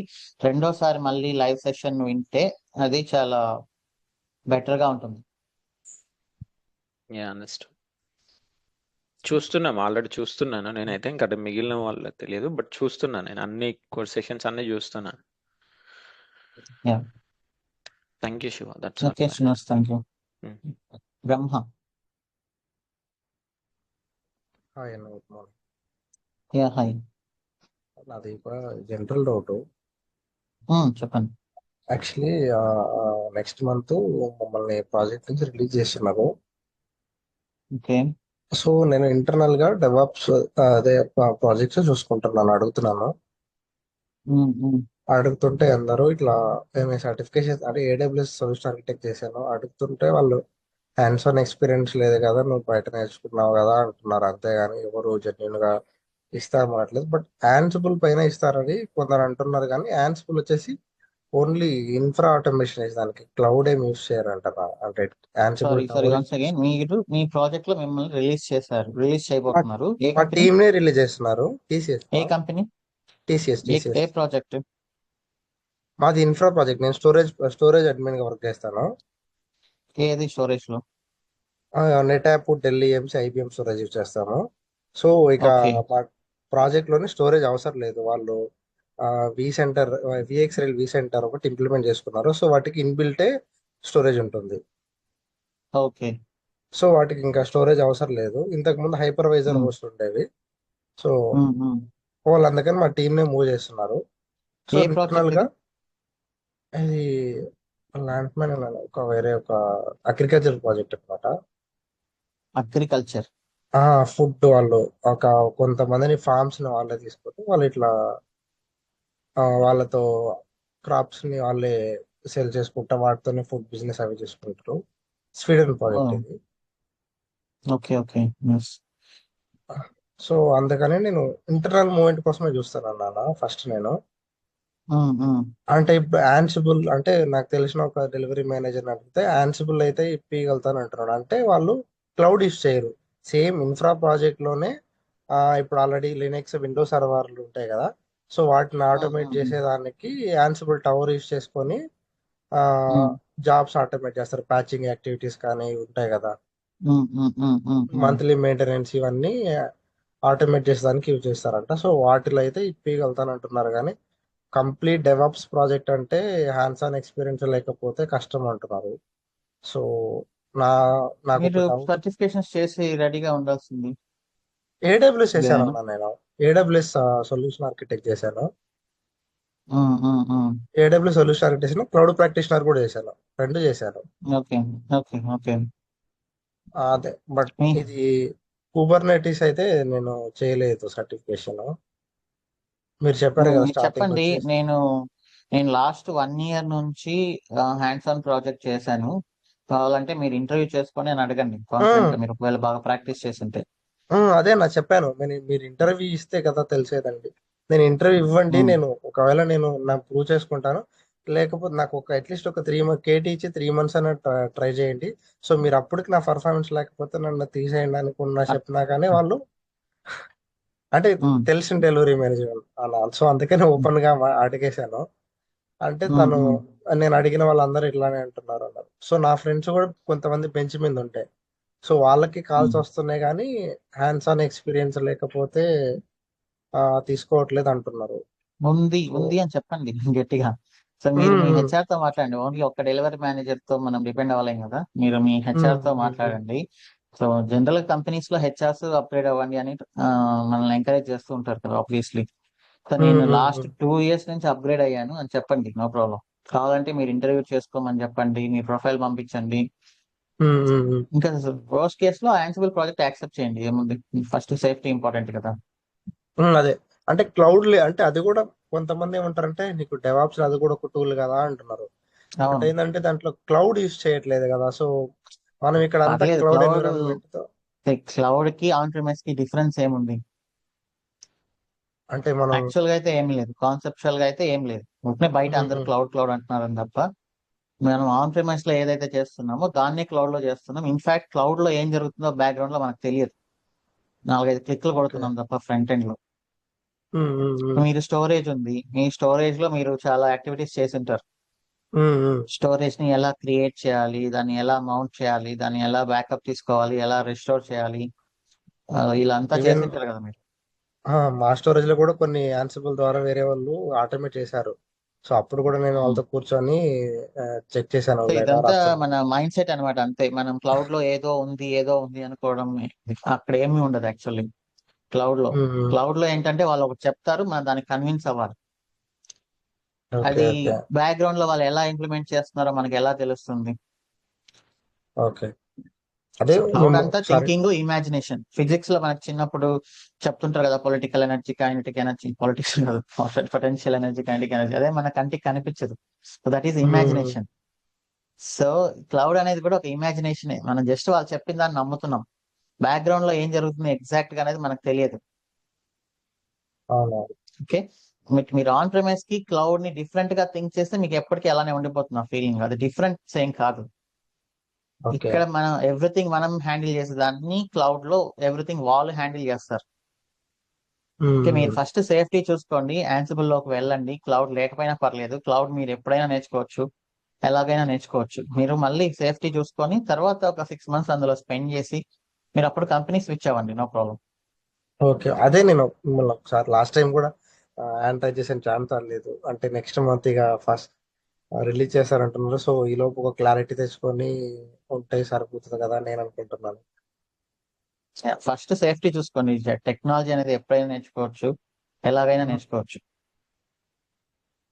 రెండోసారి మళ్ళీ లైవ్ సెషన్ వింటే అది చాలా బెటర్ గా ఉంటుంది. ఆల్రెడీ చూస్తున్నాను నేనైతే. ఇంకా మిగిలిన వాళ్ళు తెలియదు, బట్ చూస్తున్నాను నేను అన్ని సెషన్స్ అన్ని చూస్తున్నాను. Yeah. Thank you Shiva. That's okay Srinivas, thank you. Brahma. Hi అన్న, గుడ్ మార్నింగ్. Yeah hi. నాది ఒక జనరల్ డౌట్. చెప్పండి. యాక్చువల్లీ నెక్స్ట్ మంత్ మమ్మల్ని ప్రాజెక్ట్ నుంచి రిలీజ్ చేస్తున్నారు. ఓకే. సో నేను ఇంటర్నల్ గా డెవాప్స్ అదే ప్రాజెక్ట్స్ చూసుకుంటున్నాను. అడుగుతుంటే అందరూ ఇట్లా మేము సర్టిఫికేషన్ అంటే AWS సొల్యూషన్ ఆర్కిటెక్ట్ చేశాను. అడుగుతుంటే వాళ్ళు హ్యాండ్స్ ఆన్ ఎక్స్పీరియన్స్ లేదు కదా, నువ్వు బయట నేర్చుకున్నావు కదా అంటున్నారు. అంతేగాని ఎవరు జెన్యున్ గా ఇస్తారనట్లేదు. బట్ యాన్సిబుల్ పైన ఇస్తారని కొందరు అంటున్నారు. కానీ యాన్సిబుల్ వచ్చేసి ఓన్లీ ఇన్ఫ్రా ఆటోమేషన్ దానికి క్లౌడ్ ఏం యూస్ చేయరంటారా? అంటే యాన్సిబుల్ మీరు మీ ప్రాజెక్ట్ లో మిమ్మల్ని రిలీజ్ చేయబోతున్నారు. మా టీమ్ నే రిలీజ్ చేస్తున్నారు. TCS ఏ కంపెనీ? టీసీఎస్ ఏ టీసీఎస్ ప్రాజెక్ట్? మాది ఇన్ఫ్రా ప్రాజెక్ట్. నేను స్టోరేజ్ అడ్మిన్ గా వర్క్ చేస్తాను. ఏది స్టోరేజ్ లో? NetApp, Dell EMC, IBM storage use చేస్తాము. సో ఇక ఓకే. మా ప్రాజెక్ట్ లోనే స్టోరేజ్ అవసరం లేదు. వాళ్ళు vCenter, VXL vCenter ఒకటి ఇంప్లిమెంట్ చేసుకున్నారు. సో వాటికి ఇన్బిల్టే స్టోరేజ్ ఉంటుంది. ఓకే. సో వాటికి ఇంకా స్టోరేజ్ అవసరం లేదు. ఇంతకు ముందు హైపర్వైజర్ హోస్ట్ ఉండేవి. సో వాళ్ళు అందుకని మా టీమ్ నే మూవ్ చేస్తున్నారు. సో ఏ ఇంటర్నల్ ప్రాజెక్ట్ గా ఇది? ఇది ల్యాండ్ మ్యాన్ ఒక అగ్రికల్చర్ ప్రాజెక్ట్ అనమాట. అగ్రికల్చర్. ఫుడ్ వాళ్ళు కొంతమందిని ఫార్మ్స్ ని వాళ్ళే తీసుకొని వాళ్ళు ఇట్లా వాళ్ళతో క్రాప్స్ ని వాళ్ళే సేల్ చేసుకుంటా వాటితోనే ఫుడ్ బిజినెస్ అవి చేసుకుంటారు. స్వీడన్ ప్రాజెక్ట్ ఇది. ఓకే. ఓకే. సో అందుకని నేను ఇంటర్నల్ మూవ్మెంట్ కోసమే చూస్తాను అన్న ఫస్ట్ నేను. అంటే ఇప్పుడు యాన్సిబుల్ అంటే నాకు తెలిసిన ఒక డెలివరీ మేనేజర్ అడిగితే యాన్సిబుల్ అయితే ఇప్పగలుగుతాను అంటున్నాడు. అంటే వాళ్ళు క్లౌడ్ యూస్ చేయరు. సేమ్ ఇన్ఫ్రా ప్రాజెక్ట్ లోనే ఇప్పుడు ఆల్రెడీ లినక్స్, విండోస్ సర్వర్లు ఉంటాయి కదా. సో వాటిని ఆటోమేట్ చేసేదానికి యాన్సిబుల్ టవర్ యూస్ చేసుకొని జాబ్స్ ఆటోమేట్ చేస్తారు. ప్యాచింగ్ యాక్టివిటీస్ కానీ ఉంటాయి కదా, మంత్లీ మెయింటెనెన్స్ ఇవన్నీ ఆటోమేట్ చేసేదానికి యూజ్ చేస్తారంట. సో వాటిలో అయితే ఇప్పగలుగుతాను అంటున్నారు. కానీ కంప్లీట్ డెవాప్స్ ప్రాజెక్ట్ అంటే హ్యాండ్స్ ఆన్ ఎక్స్పీరియన్స్ లేకపోతే కష్టం అంటున్నారు. సో నా నాకు మీరు ఒక డౌట్. సర్టిఫికేషన్స్ చేసి రెడీగా ఉండాల్సింది. ఏడబ్ల్యూఎస్ చేశాను ఇదేనా? అన్న నేను. ఏడబ్ల్యూఎస్ సొల్యూషన్ ఆర్కిటెక్ట్ చేశాను. ఓకే. ఏడబ్ల్యూఎస్ సొల్యూషన్ ఆర్కిటెక్ట్ చేశాను. క్లౌడ్ ప్రాక్టీషనర్ కూడా చేశాను. రెండు చేశాను. ఓకే. ఓకే. అదే బట్ మీ ఇది కుబర్నెటిస్ అయితే నేను చేయలేదు సర్టిఫికేషన్. మీరు చెప్పారు కదా మీరు స్టార్టింగ్ చెప్పండి. వచ్చి. నేను లాస్ట్ 1 year నుంచి హ్యాండ్స్ ఆన్ ప్రాజెక్ట్ చేశాను. కావాలంటే మీరు ఇంటర్వ్యూ చేసుకొని అని అడగండి. కాన్ఫిడెంట్ గా మీరు ఒకవేళ బాగా ప్రాక్టీస్ చేస్తుంటే. అదే నా చెప్పాను. మీరు ఇంటర్వ్యూ ఇస్తే కదా తెలిసేదండి. నేను ఇంటర్వ్యూ ఇవ్వండి, నేను ఒకవేళ నాకు ప్రూవ్ చేసుకుంటాను. లేకపోతే నాకు అట్లీస్ట్ ఒక 3 months కేటీ ఇచ్చి 3 months అన్న ట్రై చేయండి. సో మీరు అప్పటికి నా పర్ఫార్మెన్స్ లేకపోతే నన్ను తీసేయండి అనుకున్నా చెప్పినా కానీ వాళ్ళు అంటే తెలిసిన డెలివరీ మేనేజర్ అలా. సో అందుకని ఓపెన్ గా అడిగేశాను. అంటే తను నేను అడిగిన వాళ్ళందరూ ఇట్లానే అంటున్నారు అన్నారు. సో నా ఫ్రెండ్స్ కూడా కొంతమంది బెంచ్ మీద ఉంటాయి. సో వాళ్ళకి కాల్స్ వస్తున్నాయి కానీ హ్యాండ్స్ ఆన్ ఎక్స్పీరియన్స్ లేకపోతే తీసుకోవట్లేదు అంటున్నారు. ఉంది అని చెప్పండి గట్టిగా. సో మీరు మీ హెచ్ఆర్ తో మాట్లాడండి. ఓన్లీ ఒక్క డెలివరీ మేనేజర్ తో మనం డిపెండ్ అవ్వలేం కదా. మీరు మీ హెచ్ఆర్ తో మాట్లాడండి. సో జనరల్ కంపెనీస్ లో హెచ్ఆర్స్ అప్గ్రేడ్ అవ్వండి అని మనల్ని ఎంకరేజ్ చేస్తూ ఉంటారు కదా ఆబ్వియస్లీ. సో నేను లాస్ట్ 2 years నుంచి అప్గ్రేడ్ అయ్యాను అని చెప్పండి. No problem. కావాలంటే మీరు ఇంటర్వ్యూ చేసుకోమని చెప్పండి. మీ ప్రొఫైల్ పంపించండి. ఇంకా వర్స్ట్ కేస్ లో యాన్సిబుల్ ప్రాజెక్ట్ యాక్సెప్ట్ చేయండి. ఏముంది, ఫస్ట్ సేఫ్టీ ఇంపార్టెంట్ కదా. అదే అంటే క్లౌడ్ అంటే అది కూడా కొంతమంది ఏమంటారంటే నీకు డెవాప్స్ అది కూడా ఒక టూల్ కదా అంటున్నారు. బట్ ఏంటంటే దాంట్లో క్లౌడ్ యూస్ చేయట్లేదు కదా. సో మనం ఇక్కడ అంతా క్లౌడ్ ఎన్విరాన్మెంట్ తో. క్లౌడ్ కి ఆన్ ప్రిమైస్ కి డిఫరెన్స్ ఏముంది అంటే మనం యాక్చువల్ గా అయితే ఏం లేదు. కాన్సెప్చువల్ గా అయితే ఏం లేదు. ఉంటే బయట అందరు క్లౌడ్ అంటున్నారని తప్ప మనం ఆన్ ప్రిమైస్ లో ఏదైతే చేస్తున్నామో దాన్నే క్లౌడ్ లో చేస్తున్నాం. ఇన్ఫాక్ట్ క్లౌడ్ లో ఏం జరుగుతుందో బ్యాక్గ్రౌండ్ లో మనకు తెలియదు. 4-5 క్లిక్లు కొడుతున్నాం తప్ప ఫ్రంట్ ఎండ్ లో. మీరు స్టోరేజ్ ఉంది, మీ స్టోరేజ్ లో మీరు చాలా యాక్టివిటీస్ చేసి ఉంటారు. స్టోరేజ్ ని ఎలా క్రియేట్ చేయాలి, దాన్ని ఎలా మౌంట్ చేయాలి, దాన్ని ఎలా బ్యాకప్ తీసుకోవాలి, ఎలా రిస్టోర్ చేయాలి, ఇలా అంతా చేసి ఉంటారు కదా మీరు. మా స్టోరేజ్ లో కూడా కొన్ని యాన్సిబుల్ ద్వారా వేరే వాళ్ళు ఆటోమేట్ చేశారు. సో అప్పుడు కూడా నేను వాళ్ళతో కూర్చొని చెక్ చేశాను. ఇదంతా మన మైండ్ సెట్ అనమాట. అంతే, మనం క్లౌడ్ లో ఏదో ఉంది అనుకోవడం. అక్కడ ఏమీ ఉండదు యాక్చువల్లీ. క్లౌడ్ లో ఏంటంటే వాళ్ళు ఒకటి చెప్తారు, మనం దానికి కన్విన్స్ అవ్వాలి. అది బ్యాక్గ్రౌండ్ లో వాళ్ళు ఎలా ఇంప్లిమెంట్ చేస్తున్నారో మనకి ఎలా తెలుస్తుంది. క్లౌడ్ అంతా థింకింగ్, ఇమాజినేషన్. ఫిజిక్స్ లో మనకి చిన్నప్పుడు చెప్తుంటారు కదా, political energy, kinetic energy. Politics కాదు, పొటెన్షియల్ ఎనర్జీ, కైనెటిక్ ఎనర్జీ. అదే మన కంటికి కనిపించదు. So that is imagination. So cloud అనేది కూడా ఒక ఇమాజినేషన్. మనం జస్ట్ వాళ్ళు చెప్పిన దాన్ని నమ్ముతున్నాం. బ్యాక్గ్రౌండ్ లో ఏం జరుగుతుంది ఎగ్జాక్ట్ గా అనేది మనకు తెలియదు. ఓకే, మీరు ఆన్ ప్రిమైస్ కి క్లౌడ్ ని డిఫరెంట్ గా థింక్ చేస్తే మీకు ఎప్పటికీ అలానే ఉండిపోతుంది ఆ ఫీలింగ్. అది డిఫరెంట్ ఏం కాదు. ఇక్కడ మనం ఎవ్రీథింగ్ మనం హ్యాండిల్ చేసే దాన్ని క్లౌడ్ లో ఎవ్రీథింగ్ వాళ్ళు హ్యాండిల్ చేస్తారు. ఓకే, మీరు మ్మ్. ఫస్ట్ సేఫ్టీ చూసుకోండి, యాన్సిబుల్ లోకి వెళ్ళండి. క్లౌడ్ లేకపోయినా పర్లేదు, క్లౌడ్ మీరు ఎప్పుడైనా నేర్చుకోవచ్చు, ఎలాగైనా నేర్చుకోవచ్చు. మీరు మళ్ళీ సేఫ్టీ చూసుకొని తర్వాత ఒక 6 months అందులో స్పెండ్ చేసి మీరు అప్పుడు కంపెనీ స్విచ్ అవ్వండి, నో ప్రాబ్లం. ఓకే, అదే నేను మిమ్మల్ని ఒకసారి లాస్ట్ టైం కూడా హ్యాండ్ టచ్ చేసిన ఛాన్స్ లేదు, అంటే నెక్స్ట్ మంత్ ఇక ఫస్ట్ రిలీజ్ చేస్తారంటున్నారు. సో ఈ లోపు ఒక క్లారిటీ తెచ్చుకొని ఉంటే సరిపోతుంది కదా అని నేను అనుకుంటున్నాను. ఫస్ట్ సేఫ్టీ చూసుకోండి. టెక్నాలజీ అనేది ఎప్పుడైనా నేర్చుకోవచ్చు, ఎలాగైనా నేర్చుకోవచ్చు.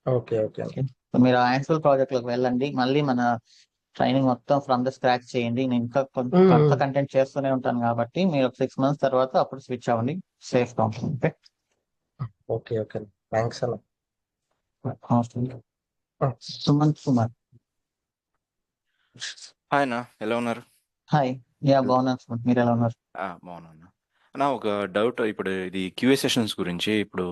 ఓకే ఓకే ఓకే, మీరు యాన్సిబుల్ ప్రాజెక్ట్లోకి వెళ్ళండి, మళ్ళీ మన ట్రైనింగ్ మొత్తం ఫ్రమ్ ద స్క్రాచ్ చేయండి. నేను ఇంకా కొంత కంటెంట్ చేస్తూనే ఉంటాను కాబట్టి మీరు ఒక 6 months తర్వాత అప్పుడు స్విచ్ అవ్వండి, సేఫ్ గా ఉంటుంది. ఓకే, ఓకే ఓకే, థ్యాంక్స్ అన్న. సుమంత్ కుమార్. హాయ్ అన్న, ఎలా ఉన్నారు? హాయ్, యా బాగున్నాను సుమంత్, మీరు ఎలా ఉన్నారు? బాగున్నా అన్న. అన్న, ఒక డౌట్. ఇప్పుడు ఇది క్యూఏ సెషన్స్ గురించి, ఇప్పుడు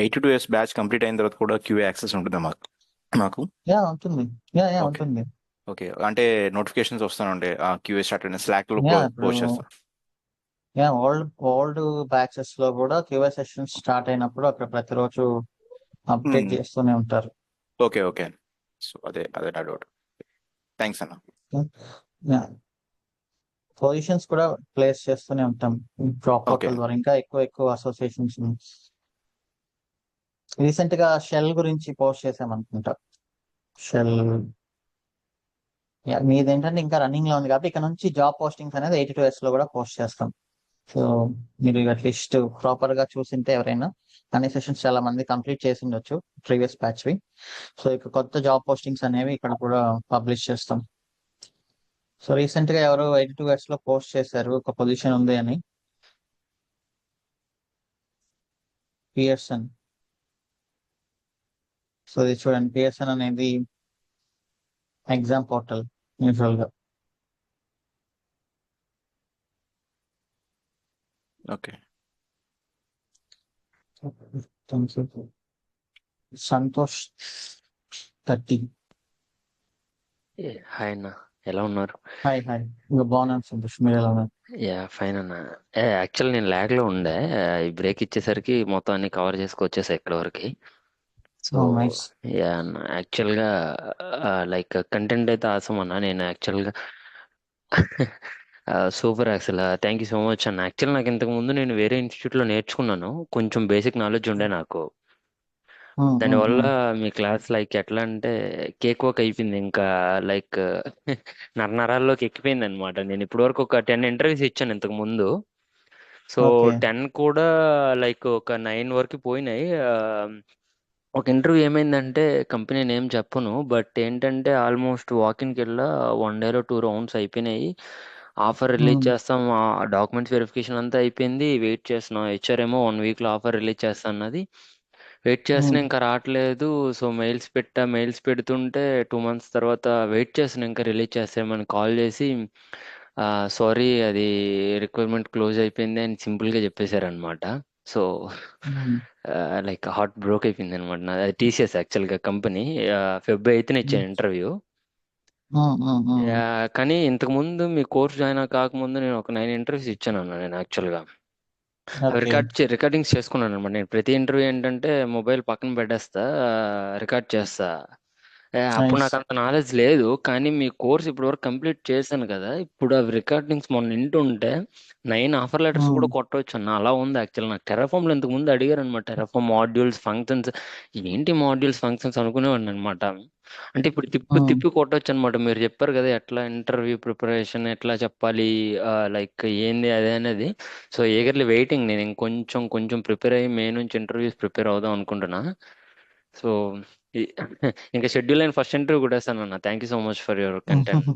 82 years బ్యాచ్ కంప్లీట్ అయిన తర్వాత కూడా క్యూఏ యాక్సెస్ ఉంటుందా మాకు? యా ఉంటుంది, యా ఓకే ఉంటుంది. ఓకే, అంటే నోటిఫికేషన్స్ వస్తానంటే ఆ క్యూఏ స్టార్ట్ అయిన స్లాక్ లో యా ఇప్పుడు పోస్ట్ చేస్తాను. యా ఓల్డ్ బ్యాచెస్ లో కూడా క్యూఏ సెషన్స్ స్టార్ట్ అయినప్పుడు అక్కడ ప్రతిరోజు అప్డేట్ చేస్తూనే ఉంటారు. ఓకే ఓకే, సో అదే నా డౌట్. థ్యాంక్స్ అన్న. యా, పొజిషన్స్ కూడా ప్లేస్ చేస్తూనే ఉంటాం జాబ్ ఓకే పోర్టల్ ద్వారా, ఇంకా ఎక్కువ అసోసియేషన్స్. రీసెంట్ గా షెల్ గురించి పోస్ట్ చేసాం అనుకుంటా. షెల్ మీదేంటంటే ఇంకా రన్నింగ్ లో ఉంది కాబట్టి ఇక్కడ నుంచి జాబ్ పోస్టింగ్స్ అనేది 82 years లో కూడా పోస్ట్ చేస్తాం. సో మీరు అట్లీస్ట్ ప్రాపర్ గా చూసింటే ఎవరైనా అన్ని సెషన్స్ చాలా మంది కంప్లీట్ చేసి ఉండొచ్చు ప్రీవియస్ బ్యాచ్ వి. సో ఇక కొత్త జాబ్ పోస్టింగ్స్ అనేవి ఇక్కడ కూడా పబ్లిష్ చేస్తాం. సో రీసెంట్ గా ఎవరు 82 years లో పోస్ట్ చేశారు, ఒక పొజిషన్ ఉంది అని, పియర్సన్. సో ఇది చూడండి, పియర్సన్ అనేది ఎగ్జామ్ పోర్టల్ యూజువల్ గా. ఓకే, సంతోష్ 30. హాయ్ అన్న, ఎలా ఉన్నారు? హాయ్ ఇంకా బాగున్నాను సంతోష్, మీరు ఎలా ఉన్నారు? ఫైన్ అన్న. యాక్చువల్ నేను ల్యాగ్ లో ఉండే, ఈ బ్రేక్ ఇచ్చేసరికి మొత్తం అన్ని కవర్ చేసుకొచ్చేసా ఇక్కడ వరకు. So nice. అన్న, యాక్చువల్ గా లైక్ కంటెంట్ అయితే ఆసం అన్న. నేను యాక్చువల్ గా సూపర్, అసలు థ్యాంక్ యూ సో మచ్ అన్న. యాక్చువల్ నాకు ఇంతకు ముందు నేను వేరే ఇన్స్టిట్యూట్ లో నేర్చుకున్నాను, కొంచెం బేసిక్ నాలెడ్జ్ ఉండే నాకు. దానివల్ల మీ క్లాస్ లైక్ ఎట్లా అంటే కేక్ వర్క్ అయిపోయింది, ఇంకా లైక్ నరాల్లోకి ఎక్కిపోయింది అనమాట. నేను ఇప్పటి వరకు ఒక 10 ఇంటర్వ్యూస్ ఇచ్చాను ఇంతకు ముందు. సో ఓకే 10 కూడా లైక్ ఒక 9 వరకు పోయినాయి. ఒక ఇంటర్వ్యూ ఏమైందంటే, కంపెనీ నేమ్ చెప్పను, బట్ ఏంటంటే ఆల్మోస్ట్ వాకిన్కి వెళ్ళా 1 డేలో 2 రౌండ్స్ అయిపోయినాయి. ఆఫర్ రిలీజ్ చేస్తాం, డాక్యుమెంట్స్ వెరిఫికేషన్ అంతా అయిపోయింది, వెయిట్ చేస్తున్నాం. హెచ్ఆర్ ఏమో 1 weekలో ఆఫర్ రిలీజ్ చేస్తా అన్నది. వెయిట్ చేస్తున్నా, ఇంకా రావట్లేదు. సో మెయిల్స్ పెడుతుంటే 2 months తర్వాత వెయిట్ చేస్తున్నా, ఇంకా రిలీజ్ చేస్తామని కాల్ చేసి, సారీ అది రిక్వైర్మెంట్ క్లోజ్ అయిపోయింది అని సింపుల్గా చెప్పేశారనమాట. సో లైక్ హార్ట్ బ్రోక్ అయిపోయింది అనమాట. అది టీసీఎస్ యాక్చువల్గా కంపెనీ. February 8th ఇచ్చాను ఇంటర్వ్యూ. కానీ ఇంతకు ముందు మీ కోర్స్ జాయిన్ కాకముందు నేను ఒక 9 ఇంటర్వ్యూస్ ఇచ్చాను అన్న. నేను యాక్చువల్గా రికార్డింగ్స్ చేసుకున్నాను అనమాట. నేను ప్రతి ఇంటర్వ్యూ ఏంటంటే మొబైల్ పక్కన పెట్టేస్తా, రికార్డ్ చేస్తా. అప్పుడు నాకు అంత నాలెడ్జ్ లేదు, కానీ మీ కోర్స్ ఇప్పటి వరకు కంప్లీట్ చేశాను కదా, ఇప్పుడు అవి రికార్డింగ్స్ మొన్న వింటుంటే 9 ఆఫర్ లెటర్స్ కూడా కొట్టవచ్చు అన్న. అలా ఉంది యాక్చువల్. నాకు టెరాఫామ్ లో ఇంతకు ముందు అడిగారు అనమాట, టెరాఫామ్ మాడ్యూల్స్ ఫంక్షన్స్ ఏంటి, మాడ్యూల్స్ ఫంక్షన్స్ అనుకునేవాడిని అనమాట. అంటే ఇప్పుడు తిప్పి కొట్టవచ్చు అనమాట. మీరు చెప్పారు కదా ఎట్లా ఇంటర్వ్యూ ప్రిపరేషన్ ఎట్లా చెప్పాలి, లైక్ ఏంది అదే అనేది. So eagerly waiting. నేను ఇంకొంచెం ప్రిపేర్ అయ్యి మే నుంచి ఇంటర్వ్యూస్ ప్రిపేర్ అవుదాం అనుకుంటున్నా. సో ఇంకా షెడ్యూల్ అయిన ఫస్ట్ ఇంటర్వ్యూ కూడా వేస్తాను అన్న. Thank you so much for your content.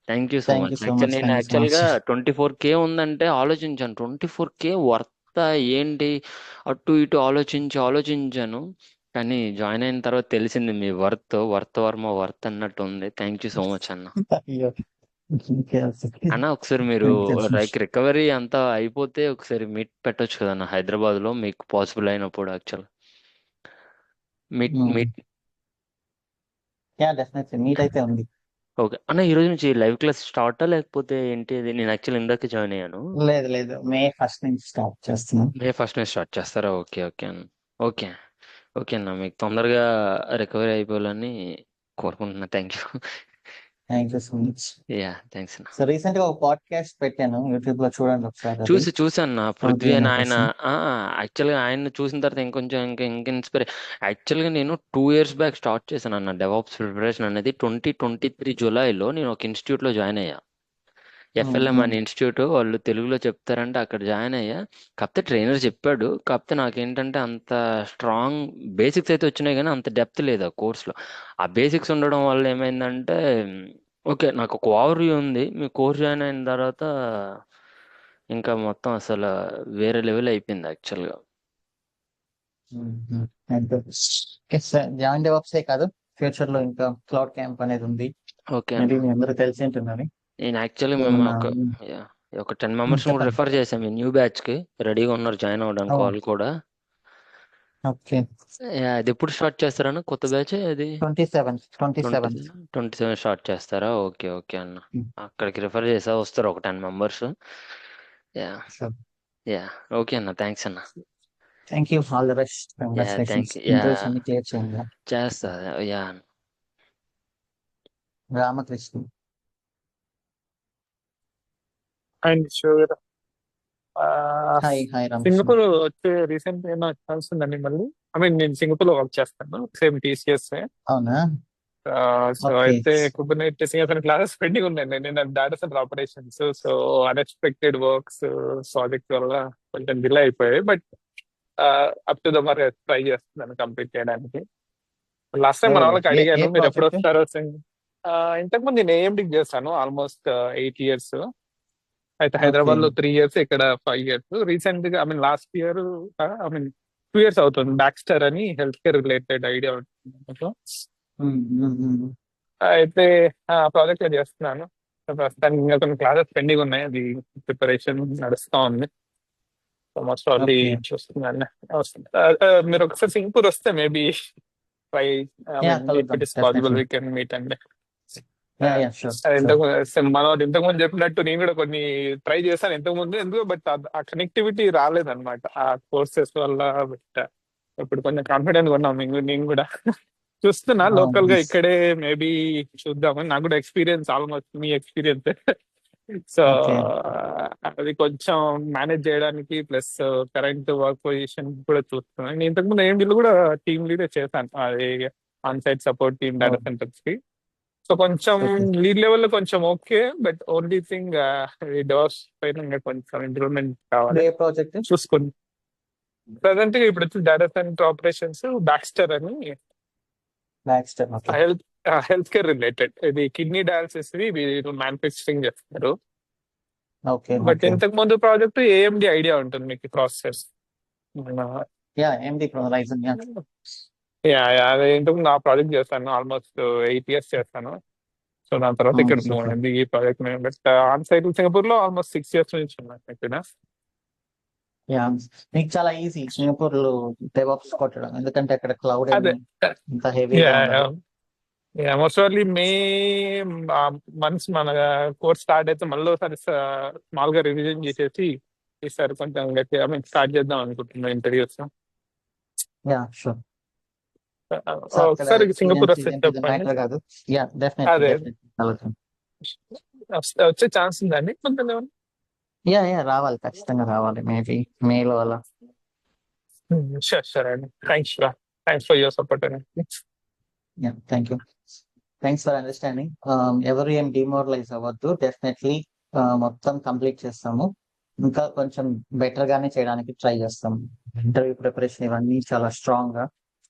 Thank you so thank much. You so actual much, నేను థ్యాంక్ యూ సో యాక్చువల్గా మచ్. 24K ఉందంటే ఆలోచించాను, 24K వర్త్ ఏంటి, అటు ఇటు ఆలోచించాను. కానీ జాయిన్ అయిన తర్వాత తెలిసింది మీ వర్త్ అన్నట్టు ఉంది. థ్యాంక్ యూ సో మచ్ అన్న. అయ్యో, అన్న ఒకసారి మీరు లైక్ రికవరీ అంతా అయిపోతే ఒకసారి మీట్ పెట్టొచ్చు కదన్న హైదరాబాద్ లో, మీకు పాసిబుల్ అయినప్పుడు. Actual meet yeah definitely meet అయితే ఉంది. ఓకే అన్న, ఈ రోజు నుంచి లైవ్ క్లాస్ స్టార్టా లేకపోతే ఏంటి? అది నేను యాక్చువల్ ఇందాక జాయిన్ అయ్యాను. లేదు లేదు, మే 1 నుంచి స్టార్ట్ చేస్తున్నాం. మే ఫస్ట్ నుంచి స్టార్ట్ చేస్తారా? ఓకే ఓకే అన్న. ఓకే ఓకే అన్న, మీకు తొందరగా రికవరీ అయిపోవాలని కోరుకుంటున్నా. Thank you. Thank you so much. Yeah thanks అన్న. సో రీసెంట్ గా ఒక పాడ్కాస్ట్ పెట్టాను యూట్యూబ్ లో, చూడండి ఒకసారి. అది చూసాను నా పృథ్వీ పృథ్వీ అని అనే ఆయన. person. యాక్చువల్గా ఆయన చూసిన తర్వాత ఇంకొంచెం ఇంకా ఇన్స్పైర్. యాక్చువల్గా నేను 2 years బ్యాక్ స్టార్ట్ చేశాను అన్న డెవాప్స్ ప్రిపరేషన్ అనేది. 2023 జూలైలో నేను ఒక ఇన్స్టిట్యూట్లో జాయిన్ అయ్యా. ఎఫ్ఎల్ఎం అనే ఇన్స్టిట్యూట్, వాళ్ళు తెలుగులో చెప్తారంటే అక్కడ జాయిన్ అయ్యా. కాకపోతే ట్రైనర్ చెప్పాడు, కాకపోతే నాకేంటంటే అంత స్ట్రాంగ్ బేసిక్స్ అయితే వచ్చినాయి కానీ అంత డెప్త్ లేదు ఆ కోర్స్లో. ఆ బేసిక్స్ ఉండడం వల్ల ఏమైందంటే ఓకే నాకు ఒక ఓవర్ వ్యూ ఉంది. మీ కోర్స్ జాయిన్ అయిన తర్వాత ఇంకా మొత్తం అసలు వేరే లెవెల్ అయిపోయింది యాక్చువల్గా. జాయిన్ డెవాప్సే కాదు, ఫ్యూచర్ లో ఇంకా క్లౌడ్ క్యాంప్ అనేది ఉంది. ఓకే మేబీ అన్న. మీ అందరూ తెలిసి ఉంటుందని. నేను యాక్చువల్గా మేము ఏమన్నా ఒక 10 మెంబర్స్ కూడా చెప్పండి. రిఫర్ చేసాం. ఈ న్యూ బ్యాచ్కి రెడీగా ఉన్నారు జాయిన్ అవ్వడానికి వాళ్ళు కూడా. ఓకే. అది ఎప్పుడు స్టార్ట్ చేస్తారన్న కొత్త బ్యాచ్? అది 27 27 స్టార్ట్ చేస్తారా? ఓకే ఓకే అన్న. అక్కడికి రిఫర్ చేసా, వస్తారు ఒక 10 మెంబర్స్. యా యా ఓకే అన్న, థ్యాంక్స్ అన్న. Thank you, all the best. Yeah congratulations. Thank you. Yeah interviews అన్ని క్లియర్ చేయండి. చేస్తా. Yeah Ramakrishna. And sure hi Ramakrishna. Singapore వచ్చే రీసెంట్ ఏమైనా ఛాన్స్ ఉందండి మళ్ళీ? ఐ మీన్ నేను సింగపూర్ లో వర్క్ చేస్తాను, సేమ్ టీసీఎస్. అవునా? So okay. అయితే కుబర్నెటిస్ అతని క్లాసెస్ పెండింగ్ ఉన్నాయి. నేను data centre operations, so unexpected works project వల్ల కొంచెం డిలే అయిపోయాయి. బట్ అప్ టు ద మరి ట్రై చేస్తున్నాను కంప్లీట్ చేయడానికి. లాస్ట్ టైం మన వాళ్ళకి ఏ అడిగాను మీరు ఎప్పుడు ప్రాజెక్ట్? వస్తారో. ఇంతకుముందు నేను ఏఎండికి చేస్తాను ఆల్మోస్ట్ 8 years. అయితే ఓకే. హైదరాబాద్ లో 3 years, ఇక్కడ 5 years. రీసెంట్ గా I mean last year, I mean 2 years అవుతుంది. బ్యాక్స్టర్ అని హెల్త్ కేర్ రిలేటెడ్ ఐడియా ఉంటుంది నాకు. అయితే ప్రాజెక్ట్ చేస్తున్నాను. సో ప్రస్తుతానికి ఇంకా కొన్ని క్లాసెస్ పెండింగ్ ఉన్నాయి, అది ప్రిపరేషన్ నడుస్తా ఉంది. So most already okay. చూస్తున్నాను. మీరు ఒకసారి సింగపూర్ వస్తే మేబీ ట్రై, యా, ఇఫ్ కలుద్దాం it is possible definitely. We can meet అండి. Yeah sure. మనోడు ఇంతకుముందు చెప్పినట్టు నేను కూడా కొన్ని ట్రై చేశాను ఇంతకుముందు, ఎందుకు బట్ ఆ కనెక్టివిటీ రాలేదన్నమాట ఆ కోర్సెస్ వల్ల. బట్ ఇప్పుడు కొంచెం కాన్ఫిడెంట్ ఉన్నాం నేను కూడా. చూస్తున్నా లోకల్ గా ఇక్కడే మేబీ చూద్దామని. నాకు కూడా ఎక్స్పీరియన్స్ ఆల్మోస్ట్ మీ ఎక్స్పీరియన్స్. So okay. అది కొంచెం మేనేజ్ చేయడానికి ప్లస్ కరెంట్ వర్క్ పొజిషన్ కూడా చూస్తున్నాను. నేను ఇంతకుముందు ఏం కూడా టీమ్ లీడ్ చేశాను, అది on site support team data centers కి. సో కొంచెం ఓకే. లీడ్ లెవెల్ లో కొంచెం okay, but only thing DevOps పైన ఇంకా కొంచెం ఇంప్రూవ్మెంట్ కావాలి. ఏ ప్రాజెక్ట్? చూసుకుని ప్రజెంట్ గా ఇప్పుడు వచ్చి డేటా సెంటర్ ఆపరేషన్స్ బ్యాక్స్టర్ అని Baxter. Okay. Health care related. ఇది కిడ్నీ డయాలసిస్ వీరు మ్యానుఫ్యాక్చరింగ్ చేస్తారు. ఓకే. But okay. ఇంతకు ముందు ప్రాజెక్ట్ ఏఎండి ఐడియా ఉంటుంది మీకు, ప్రాసెస్. యా, ఎండి రైజన్. యా. అదే ఇంతకు ముందు ఆ ప్రాజెక్ట్ చేస్తాను, ఆల్మోస్ట్ 8 years చేస్తాను. సో దాని తర్వాత ఇక్కడ మూవ్ సూపర్. అయింది ఈ project. But on site Singapore లో ఆల్మోస్ట్ 6 years నుంచి ఉన్నాను ఇక్కడ. యా, మీకు చాలా ఈజీ సింగపూర్ లో డెవాప్స్ కొట్టడం, ఎందుకంటే అక్కడ క్లౌడ్ అదే ఇంత హెవీగా ఉండదు. మోస్ట్ ఓన్లీ మే మంత్స్ మన కోర్స్ స్టార్ట్ అయితే మళ్ళీ ఒకసారి స్మాల్ గా రివిజన్ చేసేసి ఈసారి కొంచెం గట్టిగా స్టార్ట్ చేద్దాం అనుకుంటున్నాను ఇంటర్వ్యూస్. Yeah sure. ఒకసారి సింగపూర్ వస్తే చెప్పండి. మ్యాటర్ కాదు. యా అదే డెఫినెట్లీ. వచ్చే ఛాన్స్ ఉందండి కొంచెం? యా రావాలి, ఖచ్చితంగా రావాలి. మేబీ మేలో అలా. షూర్ అండి. థ్యాంక్స్ ఫర్ యువర్ సపోర్ట్ అండి. Yeah, thank you. Thanks for understanding. ఎవరు ఏం డిమోరలైజ్ అవ్వద్దు. డెఫినెట్లీ మొత్తం కంప్లీట్ చేస్తాము. ఇంకా కొంచెం బెటర్ గానే చేయడానికి ట్రై చేస్తాము. ఇంటర్వ్యూ ప్రిపరేషన్ ఇవన్నీ చాలా స్ట్రాంగ్ గా.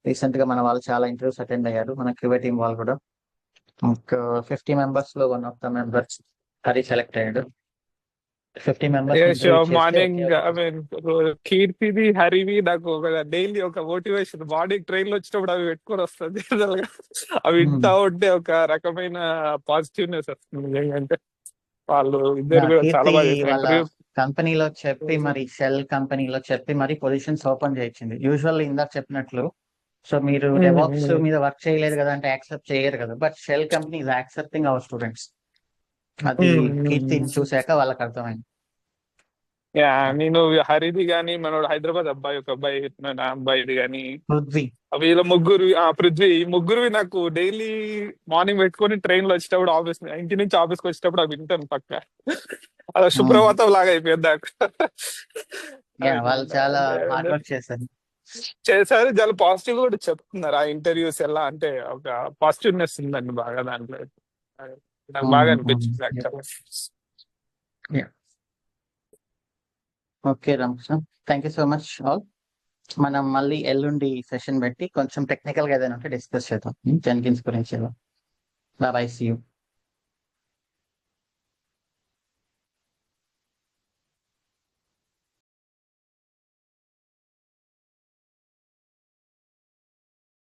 రీసెంట్ గా మన వాళ్ళు చాలా ఇంటర్వ్యూస్ అటెండ్ అయ్యారు, మన క్యూఏ టీం వాళ్ళు కూడా. 50 members లో 1 of the members Hari select అయ్యాడు. 50 members మార్నింగ్ ఐ మీన్ కీర్తిది హరివి నాకు ఒక డైలీ ఒక మోటివేషన్. మార్నింగ్ ట్రైన్ లో వచ్చినప్పుడు అవి పెట్టుకొని వస్తుంది. అవి వింటా ఉంటే ఒక రకమైన పాజిటివ్నెస్ వస్తుంది. ఎందుకంటే వాళ్ళు ఇద్దరు కూడా చాలా బాగా చేశారు. కంపెనీలో చెప్పి మరి షెల్ కంపెనీలో చెప్పి మరి పొజిషన్స్ ఓపెన్ చేయించింది. యూజువల్ ఇందాక చెప్పినట్లు సో మీరు డెవాప్స్ మీద వర్క్ చేయలేదు కదా అంటే యాక్సెప్ట్ చేయరు కదా, but Shell company is accepting our students. అది కీర్తిని చూశాక వాళ్ళకి అర్థమైంది. యా, నేను హరిది గాని మనోడు హైదరాబాద్ అబ్బాయి ఒక అబ్బాయి నా అబ్బాయిది గాని పృథ్వీ వీళ్ళ ముగ్గురు పృథ్వీ ఈ ముగ్గురు నాకు డైలీ మార్నింగ్ పెట్టుకొని ట్రైన్ లో వచ్చేటప్పుడు ఆఫీస్ ఇంటి నుంచి ఆఫీస్కి వచ్చేటప్పుడు అవి వింటాను పక్క. అలా సుప్రభాతం లాగా అయిపోయింది నాకు. వాళ్ళు చాలా హార్డ్ వర్క్ చేశారు. చేశారు, చాలా పాజిటివ్ కూడా చెప్తున్నారు. ఆ ఇంటర్వ్యూస్ ఎలా అంటే ఒక పాజిటివ్నెస్ ఉందండి బాగా దాంట్లో. నాకు బాగా అనిపించింది యాక్చువల్గా. Okay Ramakrishna, thank you so much all. మనం మళ్ళీ ఎల్లుండి సెషన్ పెట్టి కొంచెం టెక్నికల్ గా ఏదైనా ఉంటే డిస్కస్ చేద్దాం జెన్కిన్స్ గురించి. Bye, see you.